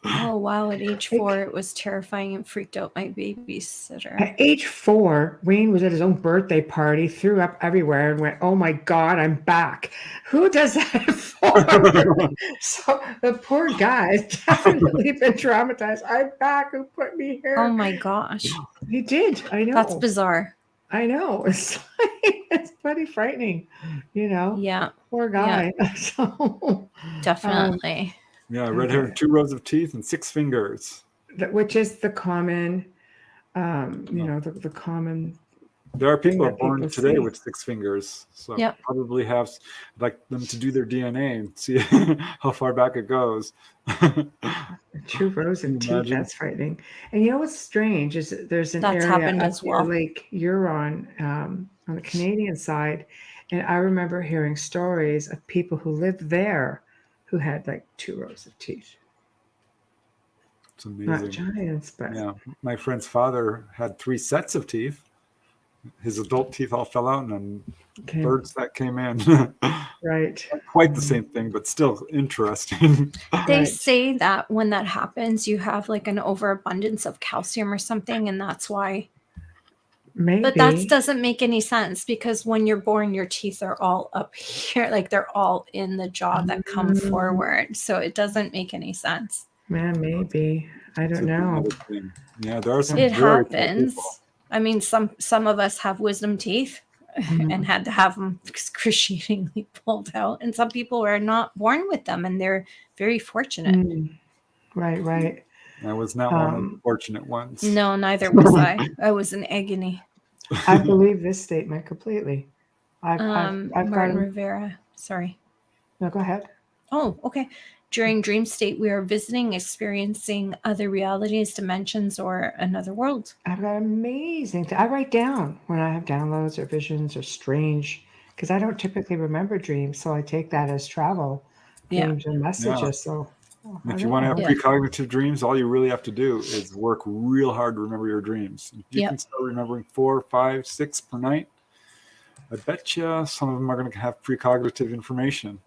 Oh, wow. At age Like, 4, it was terrifying and freaked out my babysitter. at age 4, Wayne was at his own birthday party, threw up everywhere, and went, "Oh my God, I'm back." Who does that at 4? So the poor guy has definitely been traumatized. I'm back. Who put me here? Oh my gosh. He did. I know. That's bizarre. I know. It's it's pretty frightening, you know. Yeah. Poor guy. So, Definitely. Yeah, red hair, 2 rows of teeth and 6 fingers. which is the common, you know, the common There are thing people who are that born people today see. with 6 fingers, so Yep. probably have like them to do their DNA and see how far back it goes. 2 rows Can of you teeth. imagine? That's frightening. And you know what's strange is that there's an That's area happened up as near well. Lake Huron on the Canadian side, and I remember hearing stories of people who lived there who had like 2 rows of teeth. It's Not amazing. giants, but Yeah, my friend's father had 3 sets of teeth. His adult teeth all fell out, and then okay, third set came in. right. Not quite the same thing, but still interesting. They Right. say that when that happens, you have like an overabundance of calcium or something, and that's why. But that Maybe. doesn't make any sense, because when you're born, your teeth are all up here, like they're all in the jaw that come forward. So it doesn't make any sense. Man, maybe. I It's don't know. another thing. Yeah, there are some It very tall happens. people. I mean, some of us have wisdom teeth and had to have them excruciatingly pulled out, and some people are not born with them, and they're very fortunate. Right. I was not one of the fortunate ones. No, neither was I. I was in agony. I believe this statement completely. I've got Martin Rivera. Sorry. No, go ahead. Oh, okay. During dream state, we are visiting, experiencing other realities, dimensions, or another world. I've got amazing. I write down when I have downloads or visions or strange, because I don't typically remember dreams, so I take that as travel dreams or messages. Yeah. So If you want to have precognitive dreams, all you really have to do is work real hard to remember your dreams. If you can start remembering 4, 5, 6 per night, I bet you some of them are going to have precognitive information,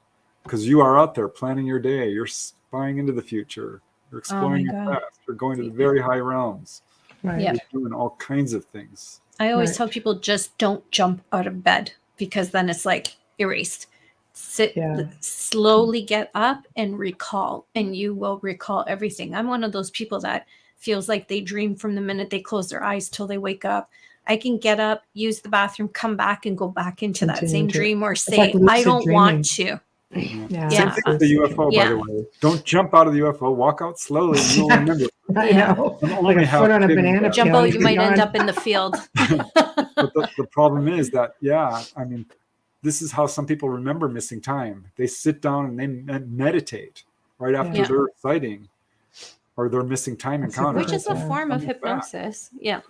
because you are out there planning your day. You're spying into the future. You're exploring your past. You're going to the very high realms. Right. Yeah. You're doing all kinds of things. I always tell people, just don't jump out of bed, because then it's like erased. Slowly get up and recall, and you will recall everything. I'm one of those people that feels like they dream from the minute they close their eyes till they wake up. I can get up, use the bathroom, come back, and go back into that same dream, or say, I don't want to. Yeah. Same thing with the UFO, by the way. Don't jump out of the UFO. Walk out slowly, and you'll remember. I know. Like a foot on a banana Jump peel, out, you might end up in the field. But the problem is that, I mean, this is how some people remember missing time. They sit down and they meditate right after their sighting or their missing time encounter. Which is a form of hypnosis. Yeah.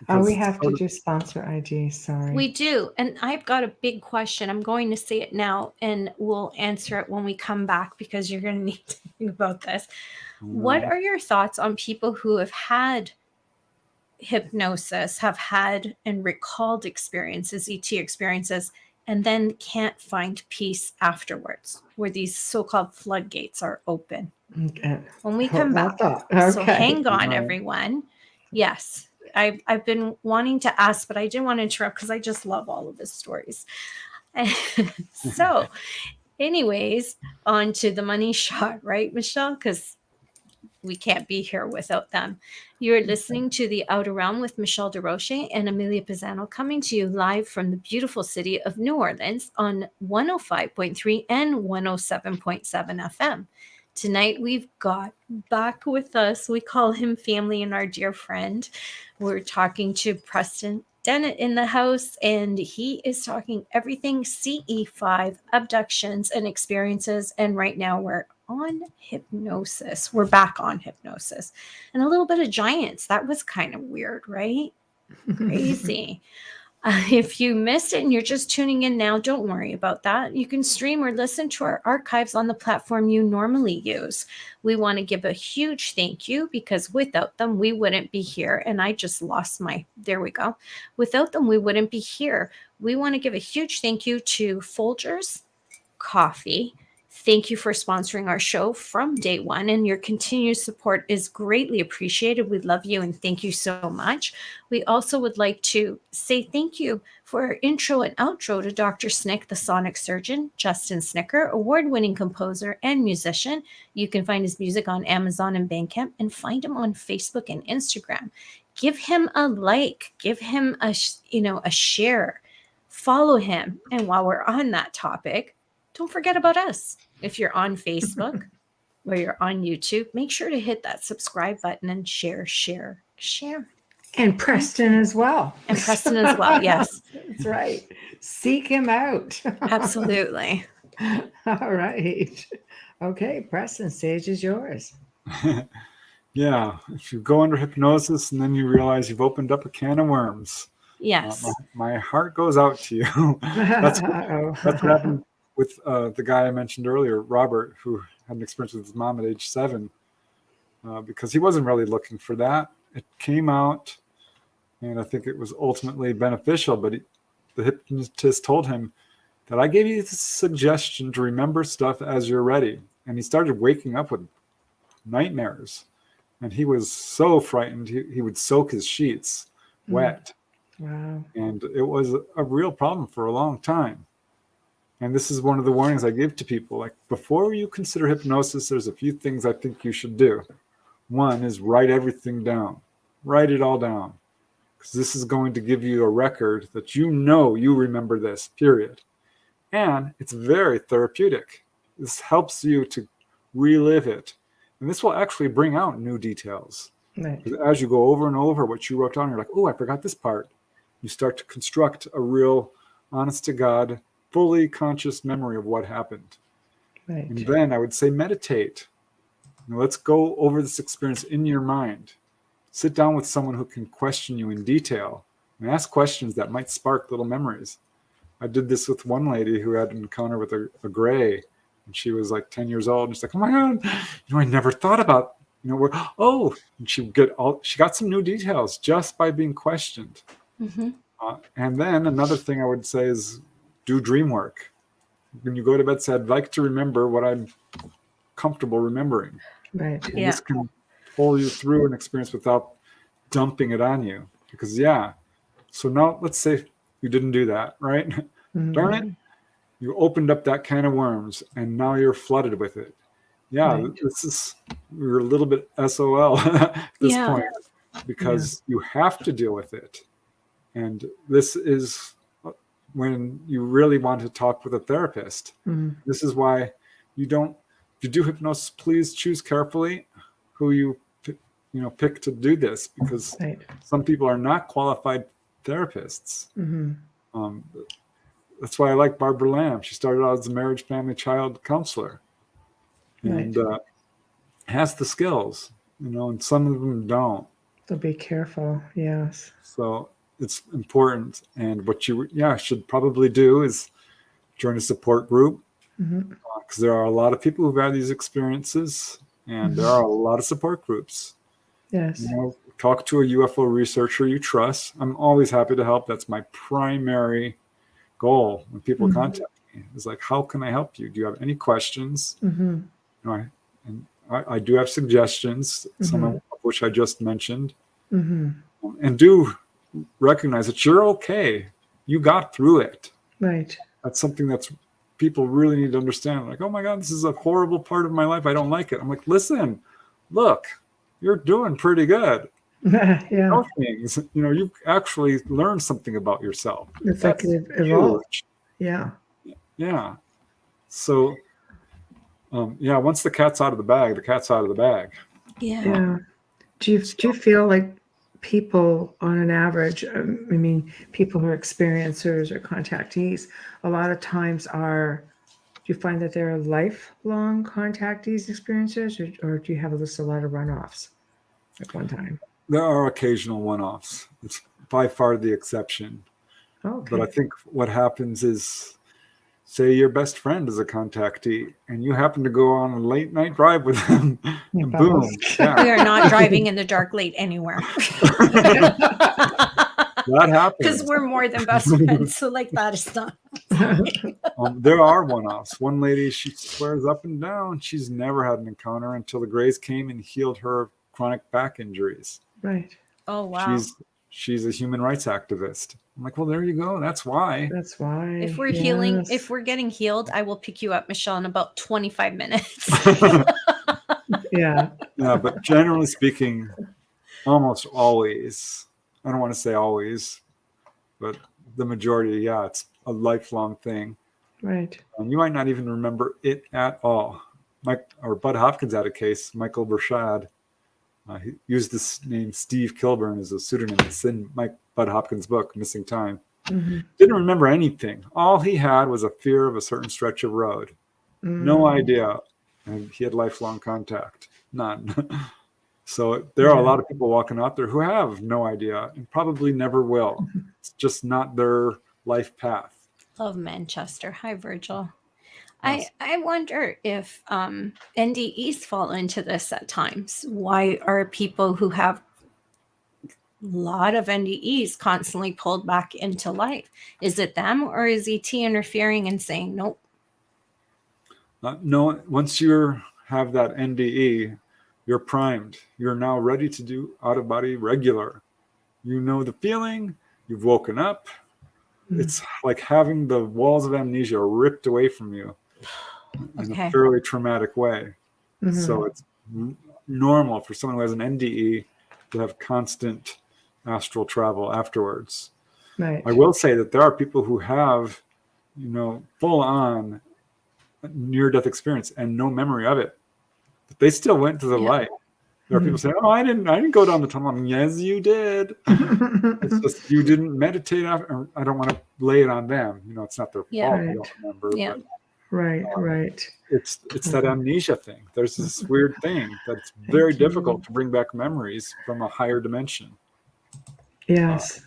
We have to do sponsor ID. Sorry. We do. And I've got a big question. I'm going to say it now, and we'll answer it when we come back, because you're going to need to think about this. What are your thoughts on people who have had hypnosis have had and recalled experiences, ET experiences, and then can't find peace afterwards, where these so-called floodgates are open. Okay. When we Hold come that back. thought. So Okay. hang on, Right. everyone. Yes, I've been wanting to ask, but I didn't want to interrupt because I just love all of his stories. So anyways, on to the money shot, right, Michelle? Because we can't be here without them. You're listening to The Outer Realm with Michelle DeRoche and Amelia Pisano, coming to you live from the beautiful city of New Orleans on 105.3 and 107.7 FM. Tonight, we've got back with us, we call him family and our dear friend. We're talking to Preston Dennett in the house, and he is talking everything CE5, abductions and experiences. And right now we're on hypnosis. We're back on hypnosis. And a little bit of giants. That was kind of weird, right? Crazy. If you missed it and you're just tuning in now, don't worry about that. You can stream or listen to our archives on the platform you normally use. We want to give a huge thank you because without them, we wouldn't be here. And I just lost there we go. Without them, we wouldn't be here. We want to give a huge thank you to Folgers Coffee. Thank you for sponsoring our show from day one, and your continued support is greatly appreciated. We love you and thank you so much. We also would like to say thank you for our intro and outro to Dr. Snick, the sonic surgeon, Justin Snicker, award-winning composer and musician. You can find his music on Amazon and Bandcamp, and find him on Facebook and Instagram. Give him a like, give him a share, follow him. And while we're on that topic, don't forget about us. If you're on Facebook or you're on YouTube, make sure to hit that subscribe button and share. And Preston as well. And Preston as well, yes. That's right. Seek him out. Absolutely. All right. Okay, Preston, stage is yours. Yeah, if you go under hypnosis and then you realize you've opened up a can of worms. Yes. My heart goes out to you. That's what happened with the guy I mentioned earlier, Robert, who had an experience with his mom at age 7, because he wasn't really looking for that. It came out, and I think it was ultimately beneficial, but the hypnotist told him that I gave you the suggestion to remember stuff as you're ready. And he started waking up with nightmares, and he was so frightened, he would soak his sheets wet. Wow. And it was a real problem for a long time. And this is one of the warnings I give to people. Like, before you consider hypnosis, there's a few things I think you should do. One is write everything down. Write it all down. Because this is going to give you a record that you remember this, period. And it's very therapeutic. This helps you to relive it. And this will actually bring out new details. Right. As you go over and over what you wrote down, you're like, oh, I forgot this part. You start to construct a real, honest to God, fully conscious memory of what happened. Right. And then I would say meditate. Let's go over this experience in your mind. Sit down with someone who can question you in detail and ask questions that might spark little memories. I did this with one lady who had an encounter with a gray, and she was like 10 years old. And she's like, oh my God, I never thought about, and she got some new details just by being questioned. Mm-hmm. And then another thing I would say is do dream work. When you go to bed, say, I'd like to remember what I'm comfortable remembering. Right. And this can pull you through an experience without dumping it on you. Because, so now let's say you didn't do that, right? Mm-hmm. Darn it. You opened up that can of worms and now you're flooded with it. Yeah, right. We're a little bit SOL at this point, because you have to deal with it. And this is when you really want to talk with a therapist. Mm-hmm. This is why if you do hypnosis, please choose carefully who you pick to do this, because some people are not qualified therapists. Mm-hmm. That's why I like Barbara Lamb. She started out as a marriage, family, child counselor, and has the skills, and some of them don't. So be careful. Yes. So it's important. And what you should probably do is join a support group, because there are a lot of people who've had these experiences, and there are a lot of support groups. Yes. talk to a UFO researcher you trust. I'm always happy to help. That's my primary goal when people contact me. It's like, how can I help you? Do you have any questions? I do have suggestions, some of which I just mentioned. And do recognize that you're okay. You got through it. Right. That's something that's people really need to understand. Like, oh my God, this is a horrible part of my life. I don't like it. I'm like, listen, look, you're doing pretty good. Yeah. You know things. You actually learned something about yourself. It's like it evolved. Huge. Yeah. Yeah. So, once the cat's out of the bag, the cat's out of the bag. Yeah. Do you feel like people on an average, people who are experiencers or contactees, a lot of times do you find that they're lifelong contactees, experiencers, or do you have just a lot of runoffs at one time? There are occasional one-offs. It's by far the exception. Okay. But I think what happens is, say your best friend is a contactee and you happen to go on a late night drive with them, and boom. We are not driving in the dark late anywhere. That happens. Because we're more than best friends. So that is not. There are one-offs. One lady, she swears up and down she's never had an encounter until the Greys came and healed her chronic back injuries. Right. Oh, wow. She's a human rights activist. I'm like, well, there you go. That's why. If we're healing, if we're getting healed, I will pick you up, Michelle, in about 25 minutes. Yeah. Yeah, but generally speaking, almost always, I don't want to say always, but the majority, it's a lifelong thing. Right. You might not even remember it at all. Bud Hopkins had a case, Michael Burchard. He used this name Steve Kilburn as a pseudonym. It's in Bud Hopkins' book, Missing Time. Didn't remember anything. All he had was a fear of a certain stretch of road. No idea. And he had lifelong contact. None. So there are a lot of people walking out there who have no idea and probably never will. It's just not their life path. Love Manchester. Hi, Virgil. I wonder if NDEs fall into this at times. Why are people who have a lot of NDEs constantly pulled back into life? Is it them, or is ET interfering and saying nope? No, once you have that NDE, you're primed. You're now ready to do out-of-body regular. You know the feeling. You've woken up. It's like having the walls of amnesia ripped away from you. In a fairly traumatic way. So it's normal for someone who has an NDE to have constant astral travel afterwards. Right. I will say that there are people who have, full on near-death experience and no memory of it, but they still went to the light. There are people saying, "Oh, I didn't go down the tunnel." I mean, yes, you did. It's just you didn't meditate after. I don't want to lay it on them. It's not their fault. Right. They don't remember. Yeah. But, Right. It's that amnesia thing. There's this weird thing that's very difficult to bring back memories from a higher dimension. Yes.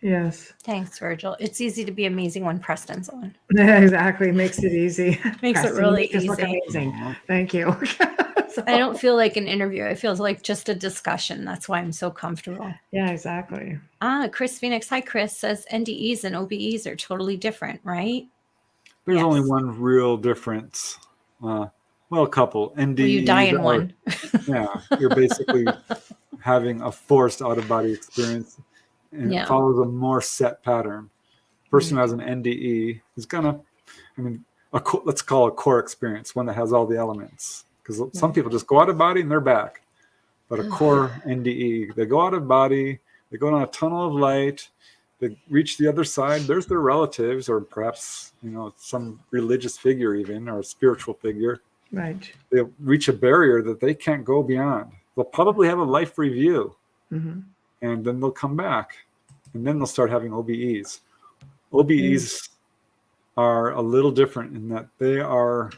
Thanks, Virgil. It's easy to be amazing when Preston's on. Yeah, exactly. Makes it easy. Makes it really easy. Look amazing. Thank you. I don't feel like an interview. It feels like just a discussion. That's why I'm so comfortable. Yeah, exactly. Chris Phoenix. Hi, Chris. Says NDEs and OBEs are totally different, right? There's only one real difference. A couple. NDEs. Well, you die in one. You're basically having a forced out-of-body experience, and it follows a more set pattern. The person who has an NDE is gonna, let's call it a core experience, one that has all the elements. Because some people just go out of body and they're back. But a core NDE, they go out of body, they go down a tunnel of light, they reach the other side. There's their relatives, or perhaps some religious figure, even, or a spiritual figure. Right. They'll reach a barrier that they can't go beyond. They'll probably have a life review, and then they'll come back, and then they'll start having OBEs. OBEs are a little different in that they are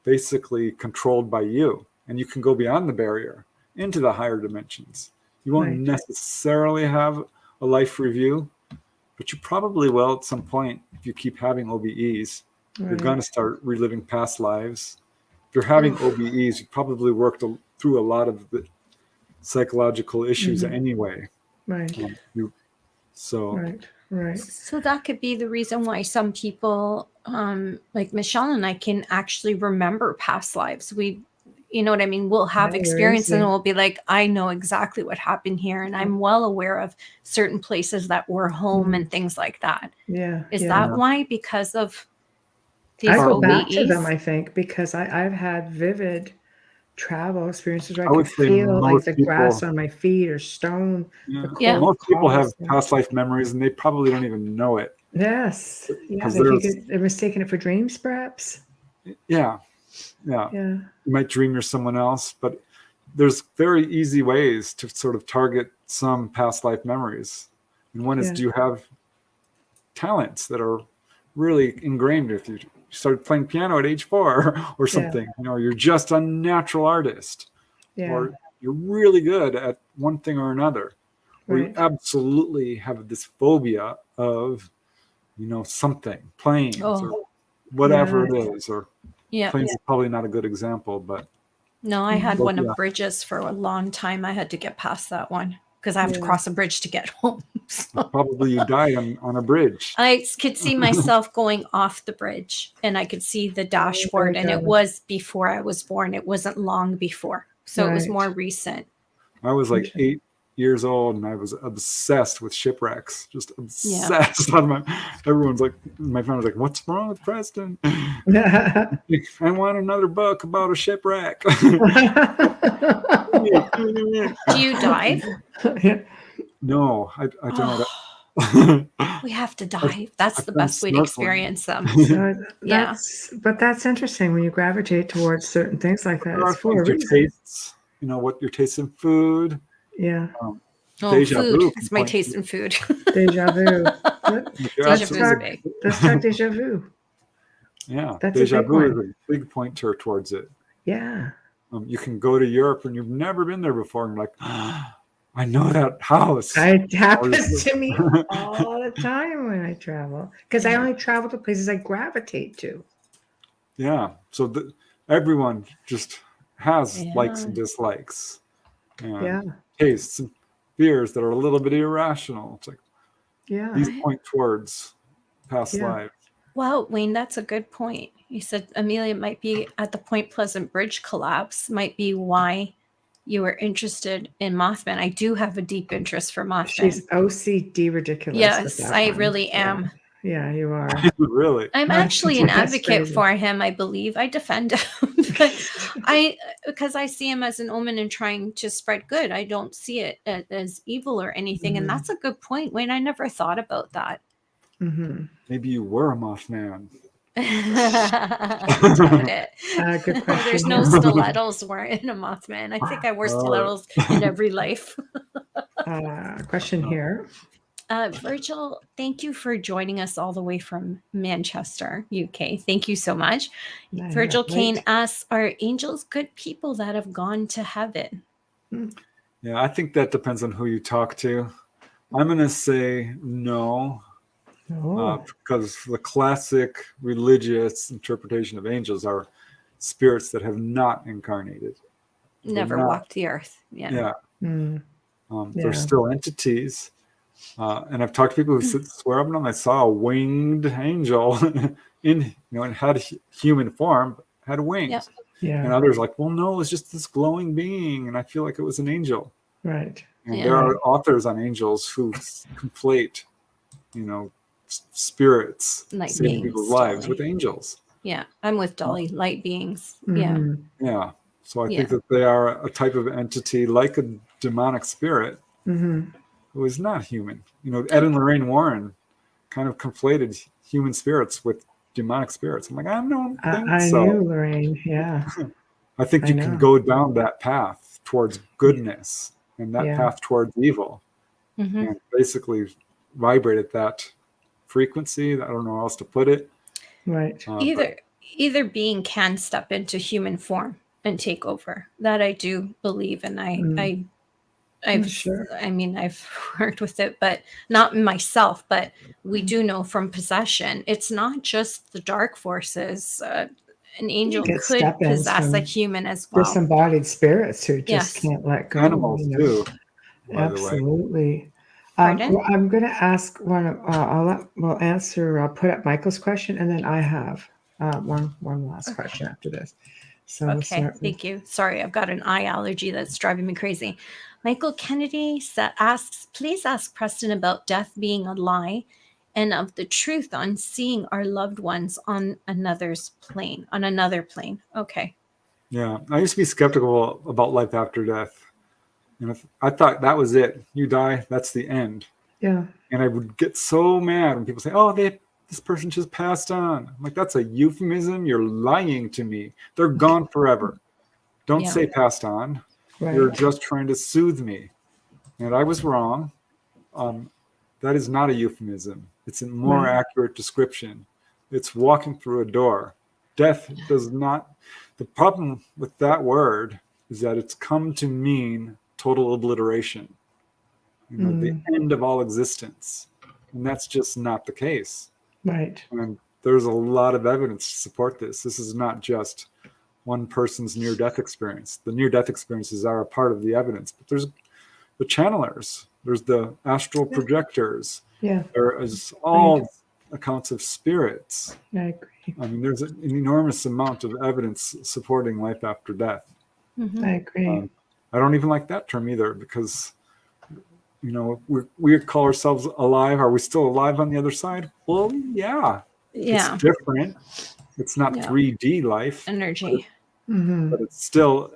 basically controlled by you, and you can go beyond the barrier into the higher dimensions. You won't necessarily have a life review, but you probably will at some point. If you keep having OBEs, you're going to start reliving past lives. If you're having OBEs, you probably worked through a lot of psychological issues anyway. Right. Right. So that could be the reason why some people, like Michelle and I, can actually remember past lives. You know what I mean? We'll have experiences and we'll be like, I know exactly what happened here, and I'm well aware of certain places that were home and things like that. Yeah. Is that why? Because of these I go back OBEs? to them, I think, because I've had vivid travel experiences where I would could say feel like most the people- grass on my feet or stone. Yeah. Most people have Awesome. past life memories, and they probably don't even know it. Yes. Yeah. 'Cause They're mistaken it for dreams, perhaps. Yeah. Yeah. You might dream you're someone else, but there's very easy ways to sort of target some past life memories. And one is, do you have talents that are really ingrained with you? You started playing piano at age 4 or something, you know, you're just a natural artist, or you're really good at one thing or another, or you absolutely have this phobia of, you know, something, planes or whatever it is, or planes is probably not a good example, but no, I had one of bridges for a long time. I had to get past that one because I have to cross a bridge to get home. So. Probably you died on a bridge. I could see myself going off the bridge, and I could see the dashboard, and it was before I was born. It wasn't long before, so it was more recent. I was like 8 years old, and I was obsessed with shipwrecks, just obsessed. Everyone's like, my friend was like, "What's wrong with Preston?" I want another book about a shipwreck. Do you dive? No, I don't. We have to dive. That's the best way to experience them. But that's interesting when you gravitate towards certain things like that. It's for a reason. Tastes, you know, what your taste in food. Yeah. Deja food. vu. It's my taste in food. Deja vu. Deja vu is big. Let's talk deja vu. Yeah. That's deja a big vu one. is a big pointer towards it. Yeah. You can go to Europe and you've never been there before, and you're like, I know that house. It happens to me all the time when I travel, because I only travel to places I gravitate to. Yeah. So everyone just has likes and dislikes, and tastes and fears that are a little bit irrational. It's like these point towards past lives. Wow, Wayne, that's a good point. You said Amelia might be at the Point Pleasant Bridge collapse, might be why you were interested in Mothman. I do have a deep interest for Mothman. She's OCD ridiculous. Yes, I really am. Yeah, you are. Really? I'm actually an advocate for him, I believe. I defend him. Because I see him as an omen and trying to spread good. I don't see it as evil or anything. And that's a good point, Wayne. I never thought about that. Maybe you were a Mothman. Doubt it. Good question. There's no stilettos in a Mothman. I think I wore stilettos in every life. Question here. Virgil, thank you for joining us all the way from Manchester, UK. Thank you so much. Virgil Kane asks, are angels good people that have gone to heaven? Yeah, I think that depends on who you talk to. I'm going to say no. Because the classic religious interpretation of angels are spirits that have not incarnated. Never walked the earth. Yeah. They're still entities. And I've talked to people who swear up and down, I saw a winged angel and had human form, but had wings. And others like, well, no, it's just this glowing being. And I feel like it was an angel. Right. And there are authors on angels who conflate, spirits saving people's lives with angels. Yeah, I'm with Dolly. Light beings. Yeah. So I think that they are a type of entity like a demonic spirit who is not human. Ed and Lorraine Warren kind of conflated human spirits with demonic spirits. I'm like, I don't think so. I knew Lorraine. Yeah. I think you can go down that path towards goodness and that path towards evil, and basically vibrate at that frequency. I don't know how else to put it. Right. Either being can step into human form and take over. That I do believe, and I've worked with it, but not myself. But we do know from possession, it's not just the dark forces. an angel get could step-ins possess from a human as well. disembodied spirits who just Yes. can't let go. Animals you know. too, by the way. Absolutely. Pardon? Well, I'm going to ask one. We'll answer. I'll put up Michael's question, and then I have one last question after this. So we'll Okay, start with- thank you. Sorry, I've got an eye allergy that's driving me crazy. Michael Kennedy asks, please ask Preston about death being a lie and of the truth on seeing our loved ones on another plane. Okay. Yeah, I used to be skeptical about life after death. And I thought that was it. You die, that's the end. Yeah. And I would get so mad when people say, "Oh, this person just passed on." I'm like, that's a euphemism. You're lying to me. They're gone forever. Don't Yeah. say passed on. Right. You're just trying to soothe me. And I was wrong. That is not a euphemism. It's a more Right. accurate description. It's walking through a door. Death does not. The problem with that word is that it's come to mean total obliteration. The end of all existence. And that's just not the case. Right. And there's a lot of evidence to support this. This is not just one person's near-death experience. The near-death experiences are a part of the evidence, but there's the channelers, there's the astral projectors, Yeah. there is all accounts of spirits. I agree. I mean, there's an enormous amount of evidence supporting life after death. Mhm. I agree. I don't even like that term either, because we call ourselves alive. Are we still alive on the other side? Well, yeah. Yeah. It's different. It's not Yeah. 3D life, Energy. but it's still,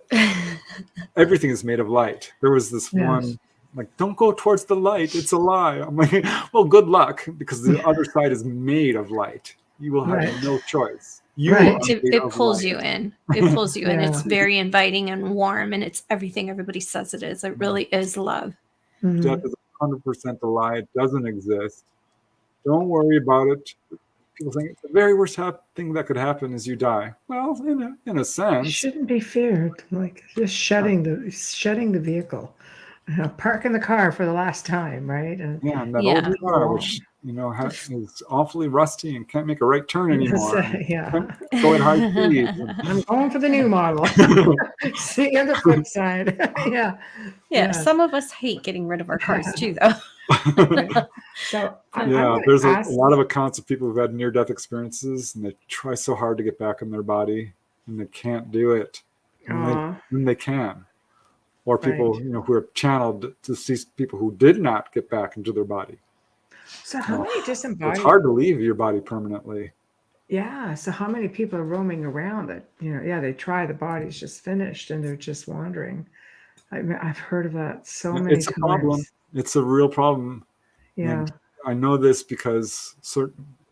everything is made of light. There was this Yes. one, like, don't go towards the light. It's a lie. I'm like, well, good luck, because the other side is made of light. You will have Right. no choice. You Right. are It, made it of pulls light. you in. It pulls you in. Yeah. It's very inviting and warm, and it's everything everybody says it is. It really is love. Mhm. Death is 100% a lie. It doesn't exist. Don't worry about it. People think the very worst thing that could happen is you die. Well, in a It sense, shouldn't be feared. Like just shutting the vehicle, parking the car for the last time, right? And yeah. And that Yeah. old car, which is awfully rusty and can't make a right turn anymore. yeah, Can't go at high speeds. I'm going for the new model. See you on the flip side. Yeah. Yeah, Yes. some of us hate getting rid of our cars too, though. So I'm Yeah, gonna there's a ask- lot of accounts of people who've had near-death experiences, and they try so hard to get back in their body, and they can't do it. And they can. Or people, Right. who are channeled to see people who did not get back into their body. So how many disembodied? It's hard to leave your body permanently. Yeah. So how many people are roaming around that, they try, the body's just finished and they're just wandering. I've heard of that so many It's a times. problem. It's a real problem. Yeah. And I know this because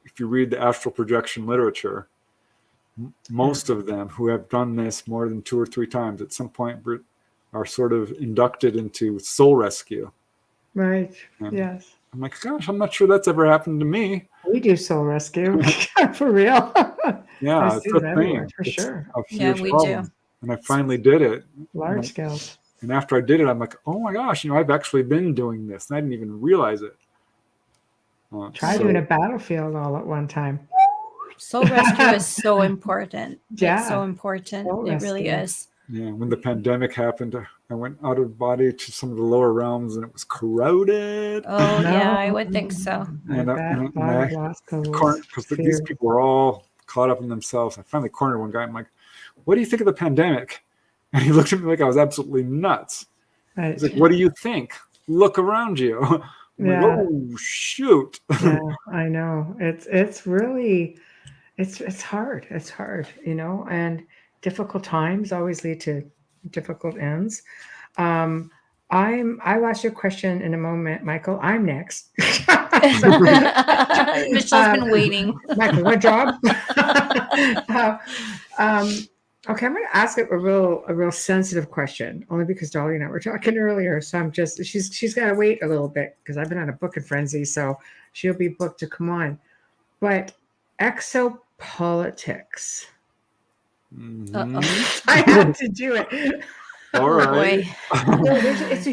if you read the astral projection literature, most of them who have done this more than 2 or 3 times at some point are sort of inducted into soul rescue. Right. And Yes. I'm like, gosh, I'm not sure that's ever happened to me. We do soul rescue for real. Yeah, I it's see a that everywhere, thing. for It's sure. a Yeah, huge we problem. do. And I finally did it. Large scales. And after I did it, I'm like, oh my gosh, I've actually been doing this. And I didn't even realize it. Try doing a battlefield all at one time. Soul rescue is so important. Yeah. It's so important. Soul It really rescue. is. Yeah, when the pandemic happened, I went out of body to some of the lower realms, and it was crowded. Oh, No. yeah, I would think so. And because because these people were all caught up in themselves. I finally cornered one guy. I'm like, what do you think of the pandemic? And he looked at me like I was absolutely nuts. Right. He's like, what do you think? Look around you. I'm Yeah. like, oh, shoot. Yeah, I know. It's really, it's hard. It's hard, and difficult times always lead to difficult ends. I watched your question in a moment, Michael. I'm next. Michelle's been waiting. Michael, what job? Okay, I'm going to ask it a real sensitive question, only because Dolly and I were talking earlier. So she's got to wait a little bit because I've been on a booking frenzy, so she'll be booked to come on. But exopolitics. Mhm. I have to do it. All right. Boy. No, it is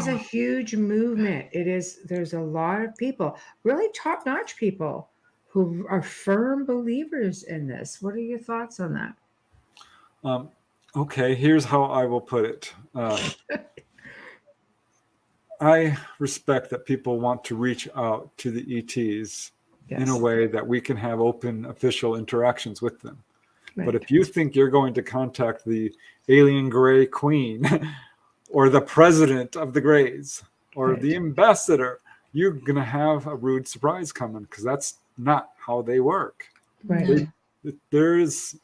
a huge movement. There's a lot of people, really top-notch people, who are firm believers in this. What are your thoughts on that? Okay, here's how I will put it. I respect that people want to reach out to the ETs in a Yes. way that we can have open official interactions with them. But Right. if you think you're going to contact the alien gray queen or the president of the Greys or Right. the ambassador, you're going to have a rude surprise coming, because that's not how they work. Right. This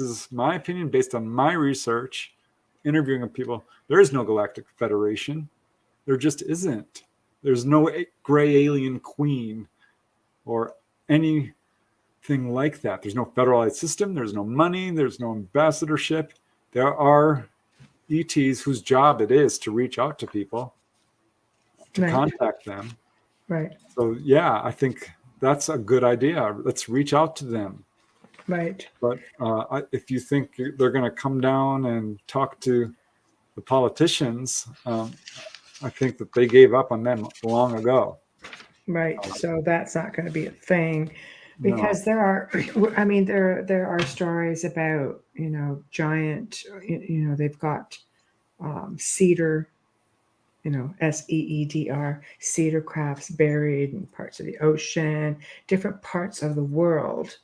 is my opinion based on my research, interviewing of people. There is no galactic federation. There just isn't. There's no gray alien queen or anything like that. There's no federalized system. There's no money. There's no ambassadorship. There are ETs whose job it is to reach out to people, to Right. contact them. Right. So yeah, I think that's a good idea. Let's reach out to them. Right. But if you think they're going to come down and talk to the politicians, I think that they gave up on them long ago. Right. So that's not going to be a thing, No. because there are, I mean, there are stories about, giant, theyve got cedar, SEEDR, cedar crafts buried in parts of the ocean, different parts of the world.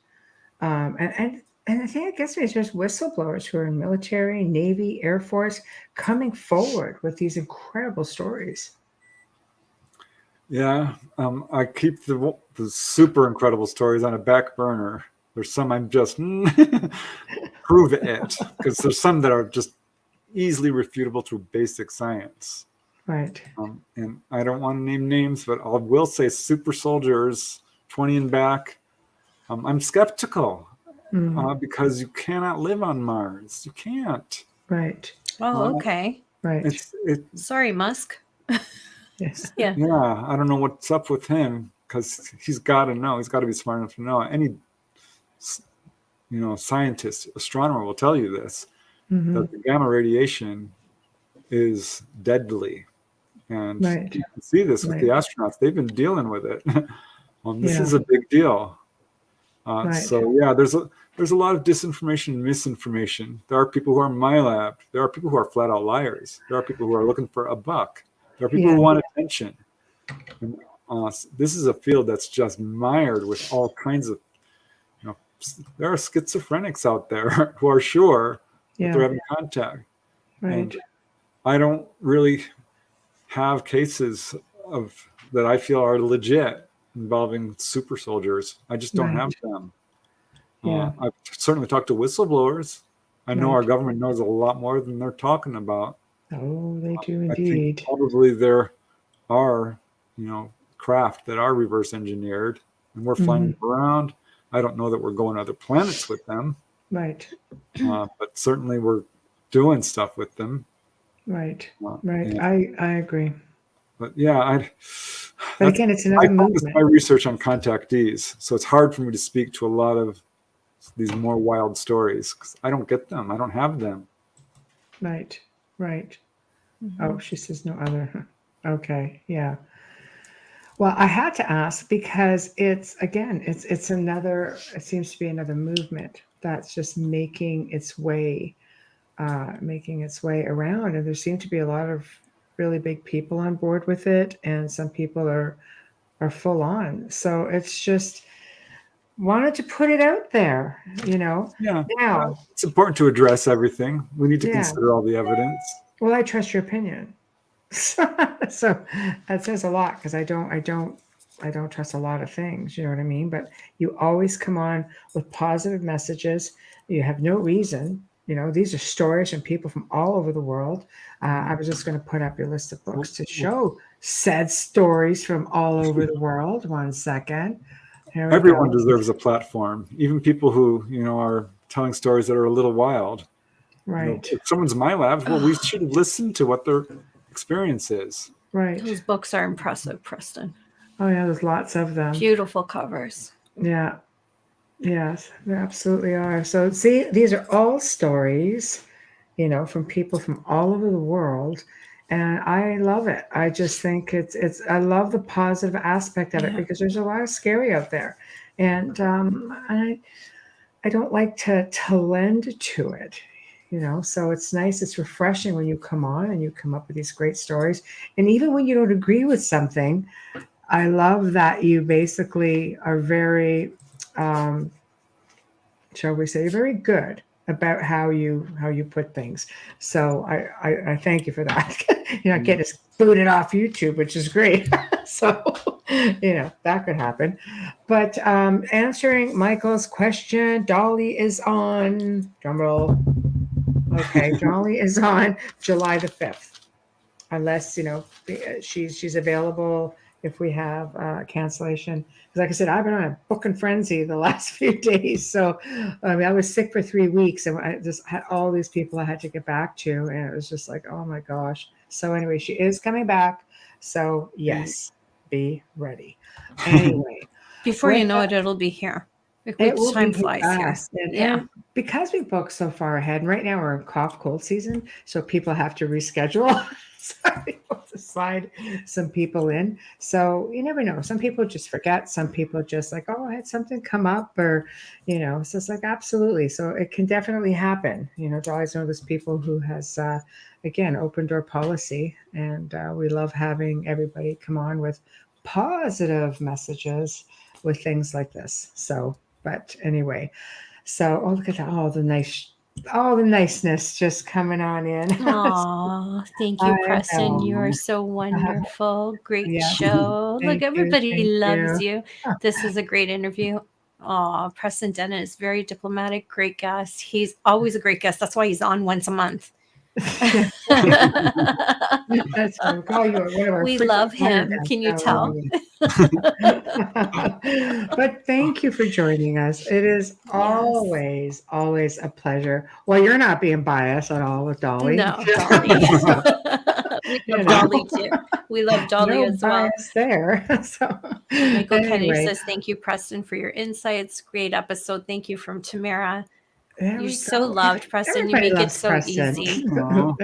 And I think, I guess it's just whistleblowers who are in military, Navy, Air Force coming forward with these incredible stories. Yeah, I keep the super incredible stories on a back burner. There's some I'm just prove it, because there's some that are just easily refutable through basic science. Right. And I don't want to name names, but I will say super soldiers 20 and back. I'm skeptical because you cannot live on Mars. You can't. Right. Oh, okay. Right. Sorry, Musk. Yes. Yeah. Yeah, I don't know what's up with him, because he's got to know. He's got to be smart enough to know. Any, scientist, astronomer will tell you this, that the gamma radiation is deadly. And Right. you can see this with Right. the astronauts. They've been dealing with it. This Yeah. is a big deal. Right. So yeah, there's a lot of disinformation and misinformation. There are people who are in my lab. There are people who are flat out liars. There are people who are looking for a buck. There are people Yeah. who want attention. And, this is a field that's just mired with all kinds of, there are schizophrenics out there who are sure that Yeah. they're having contact. Right. And I don't really have cases that I feel are legit involving super soldiers. I just don't have them. Yeah. I've certainly talked to whistleblowers. I know Right. our government knows a lot more than they're talking about. Oh, they do I think indeed. probably there are, craft that are reverse engineered, and we're flying them around. I don't know that we're going to other planets with them, Right. but certainly we're doing stuff with them. Right. Right. And- I agree. But yeah, But again, it's another I focus movement. my research on contactees, so it's hard for me to speak to a lot of these more wild stories, because I don't get them. I don't have them. Right. Right. Oh, she says no other. Okay. Yeah. Well, I had to ask because it seems to be another movement that's just making its way around. And there seem to be a lot of really big people on board with it. And some people are full on. So it's just wanted to put it out there, Yeah. Now, it's important to address everything. We need to Yeah. consider all the evidence. well, I trust your opinion. So that says a lot, because I don't trust a lot of things, you know what I mean? But you always come on with positive messages. You have no reason, these are stories from people from all over the world. I was just going to put up your list of books to show said stories from all over the world. 1 second. Here we Everyone go. deserves a platform, even people who, are telling stories that are a little wild. Right. If someone's in my lab, well, we should listen to what their experience is. Right. Those books are impressive, Preston. Oh yeah, there's lots of them. Beautiful covers. Yeah. Yes, they absolutely are. So see, these are all stories, from people from all over the world. And I love it. I just think I love the positive aspect of it, because there's a lot of scary out there. And I don't like to lend to it, so it's nice, it's refreshing when you come on and you come up with these great stories. And even when you don't agree with something, I love that you basically are very, shall we say, very good about how you put things. So I thank you for that. You're not getting us booted off YouTube, which is great. So that could happen. But answering Michael's question, Dolly is on, drum roll. Okay, Dolly is on July the 5th, unless she's available if we have cancellation. Because like I said, I've been on a booking frenzy the last few days. So I was sick for 3 weeks, and I just had all these people I had to get back to, and it was just like, oh my gosh. So anyway, she is coming back. So yes, be ready. Anyway, before you know it, it'll be here. Time flies fast. here. And because we booked so far ahead, and right now we're in cough cold season, so people have to reschedule. So we have to slide some people in. So you never know. Some people just forget. Some people just like, oh, I had something come up, or so it's like, absolutely. So it can definitely happen. Dolly's one of those people who has again open door policy, and we love having everybody come on with positive messages with things like this. So, but anyway, so look at that, all the niceness just coming on in. Oh, thank you, Preston. You are so wonderful. Great show. Look, everybody loves you. This is a great interview. Oh, Preston Dennett is very diplomatic, great guest. He's always a great guest. That's why he's on once a month. That's what we call you. We love him. Can you tell? But thank you for joining us. It is always a pleasure. Well, you're not being biased at all with Dolly. No, Dolly. We love Dolly too. We love Dolly as well. There. So, Michael Kennedy says, thank you, Preston, for your insights. Great episode. Thank you from Tamara. You're so loved, Preston. Everybody you make it so Preston. Easy.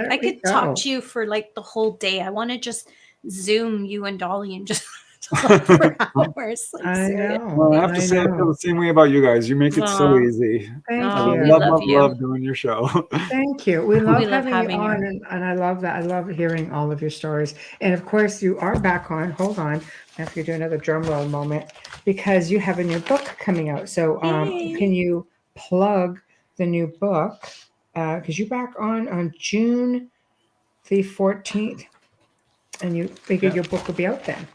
I could talk to you for like the whole day. I want to just Zoom you and Dolly and just talk for hours. Like, I know. Well, I have to say, I feel the same way about you guys. You make it so easy. Thank you. I love doing your show. Thank you. We love having you on, and I love that. I love hearing all of your stories. And of course, you are back on. Hold on. I have to do another drum roll moment, because you have a new book coming out. So can you plug the new book, because you're back on June the 14th, and you figured your book will be out then.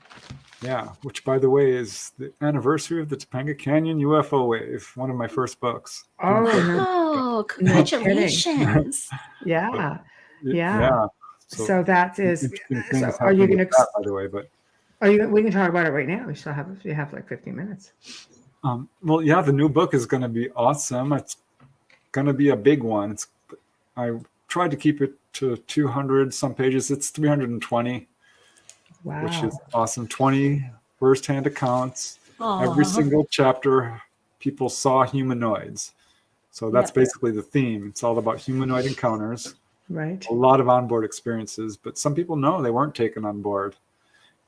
Yeah, which, by the way, is the anniversary of the Topanga Canyon UFO Wave, one of my first books. Oh, congratulations. Yeah. So that is, are you going to, by the way, but we can talk about it right now. You have like 15 minutes. Well, yeah, the new book is going to be awesome. It's going to be a big one. I tried to keep it to 200 some pages. It's 320. Wow. Which is awesome. 20 first-hand accounts. Aww. Every single chapter, people saw humanoids. So that's basically the theme. It's all about humanoid encounters. Right. A lot of onboard experiences, but some people know they weren't taken on board.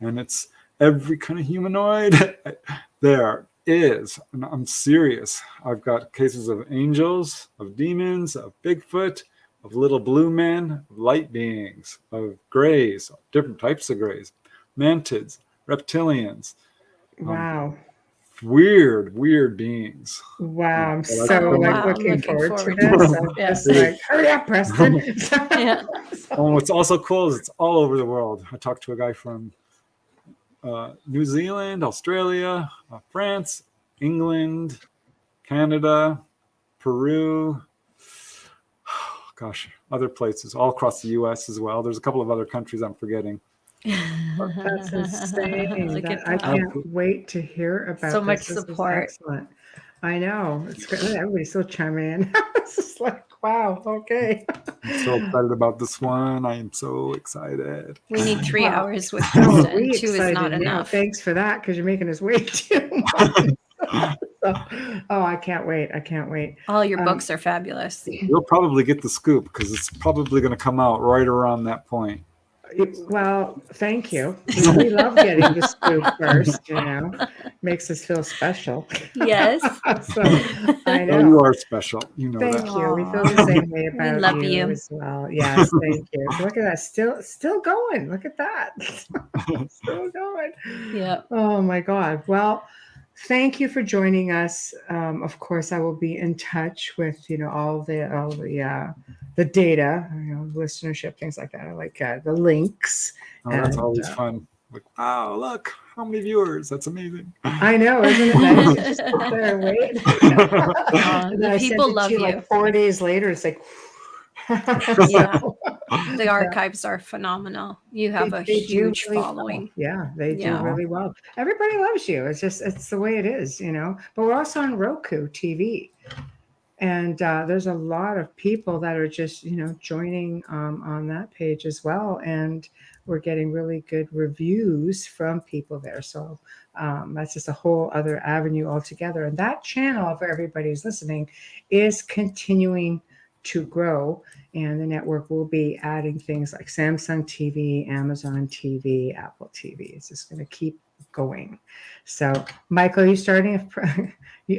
And it's every kind of humanoid there is. And I'm serious. I've got cases of angels, of demons, of Bigfoot, of little blue men, of light beings, of grays, different types of grays, mantids, reptilians. Wow. Weird beings. Wow. I'm so looking forward to this. I'm just like, hurry up, Preston. Oh, what's also cool is it's all over the world. I talked to a guy from New Zealand, Australia, France, England, Canada, Peru, other places, all across the U.S. as well. There's a couple of other countries I'm forgetting. That's insane. I can't wait to hear about so much this. support. Excellent. I know. It's great. Everybody's so chiming in. It's just like, wow, okay. I'm so excited about this one. I am so excited. We need 3 hours with Preston. 2 is not enough. Thanks for that, because you're making us wait too much. I can't wait. All your books are fabulous. You'll probably get the scoop, because it's probably going to come out right around that point. Well, thank you. We love getting the scoop first, makes us feel special. Yes. So I Well, you know. are special. You know Thank that. you. We feel the Aw. same way We about love you you. as well. Yes, thank you. So look at that. Still going. Look at that. Still going. Yeah. Oh my God. Well, thank you for joining us. Of course, I will be in touch with all the data, listenership, things like that. I like the links. Oh, that's And always fun. Like, wow, look, how many viewers. That's amazing. I know, isn't it nice? You just sit there and wait. And then The I sent people it love to you you. like 4 days later. It's like, Yeah. so, The archives are phenomenal. You have a they do huge really following. well. Yeah, they do Yeah. really well. Everybody loves you. It's the way it is, But we're also on Roku TV. And there's a lot of people that are just, joining on that page as well. And we're getting really good reviews from people there. So that's just a whole other avenue altogether. And that channel, for everybody who's listening, is continuing to grow. And the network will be adding things like Samsung TV, Amazon TV, Apple TV. It's just going to keep going. So, Michael, are you starting?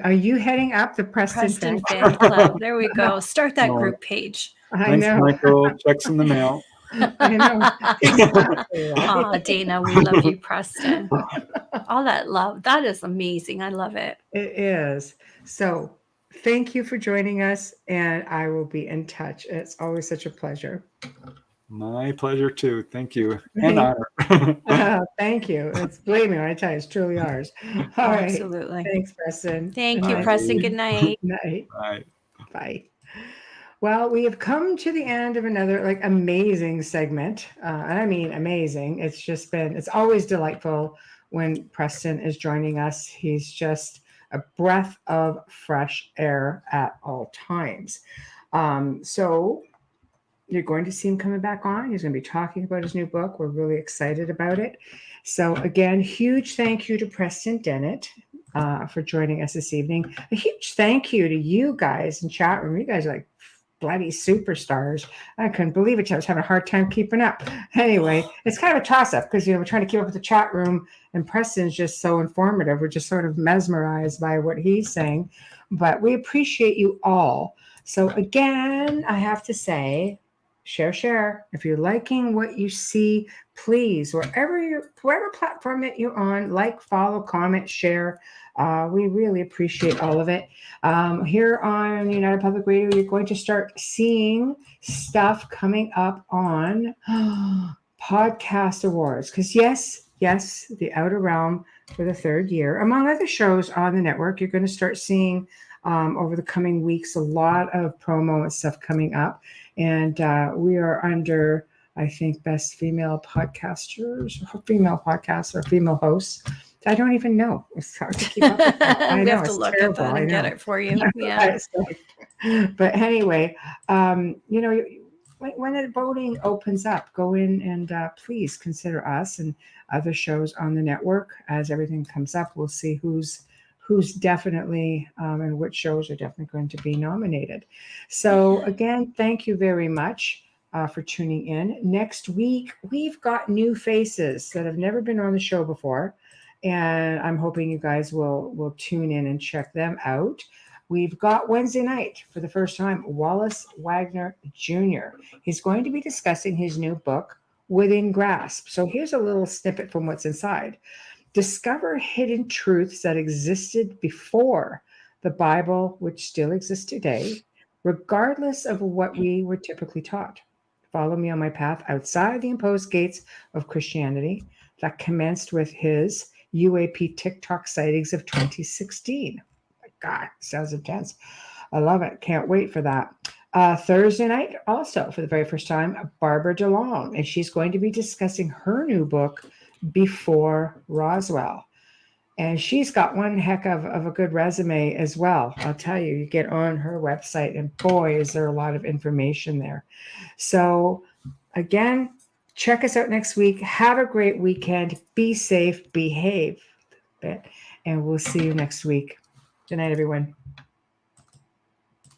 Are you heading up the Preston Fan Club? There we go. Start that group page. I Thanks, know. Michael. Checks in the mail. I know. Exactly. Right? Aw, Dana, we love you, Preston. All that love. That is amazing. I love it. It is. So, thank you for joining us, and I will be in touch. It's always such a pleasure. My pleasure too. Thank you. And honor. Thank you. Believe me when I tell you, it's truly ours. All right. Absolutely. Thanks, Preston. Thank Good you, night. Preston. Good night. Night. Bye. Bye. Well, we have come to the end of another amazing segment. And I mean amazing. It's always delightful when Preston is joining us. He's just a breath of fresh air at all times. So you're going to see him coming back on. He's going to be talking about his new book. We're really excited about it. So again, huge thank you to Preston Dennett for joining us this evening. A huge thank you to you guys in chat room. You guys are like bloody superstars. I couldn't believe it. I was having a hard time keeping up. Anyway, it's kind of a toss-up because we're trying to keep up with the chat room, and Preston's just so informative. We're just sort of mesmerized by what he's saying. But we appreciate you all. So again, I have to say, share. If you're liking what you see, please, whatever platform that you're on, follow, comment, share. We really appreciate all of it. Here on United Public Radio, you're going to start seeing stuff coming up on podcast awards. Because yes, the Outer Realm for the third year, among other shows on the network, you're going to start seeing over the coming weeks a lot of promo and stuff coming up. And we are under, I think, best female podcasters, or female podcasts, or female hosts. I don't even know. It's hard to keep up with that. I We know, have to it's look terrible. at that and get it for you. Yeah. But anyway, when the voting opens up, go in and please consider us and other shows on the network. As everything comes up, we'll see who's definitely and which shows are definitely going to be nominated. So again, thank you very much for tuning in. Next week, we've got new faces that have never been on the show before. And I'm hoping you guys will tune in and check them out. We've got Wednesday night for the first time, Wallace Wagner Jr. He's going to be discussing his new book, Within Grasp. So here's a little snippet from what's inside. Discover hidden truths that existed before the Bible, which still exists today, regardless of what we were typically taught. Follow me on my path outside the imposed gates of Christianity that commenced with his UAP TikTok sightings of 2016. My God, sounds intense. I love it. Can't wait for that. Thursday night, also for the very first time, Barbara DeLong, and she's going to be discussing her new book, Before Roswell. And she's got one heck of a good resume as well. I'll tell you, you get on her website and boy, is there a lot of information there. So again, check us out next week. Have a great weekend. Be safe, behave a bit, and we'll see you next week. Good night, everyone.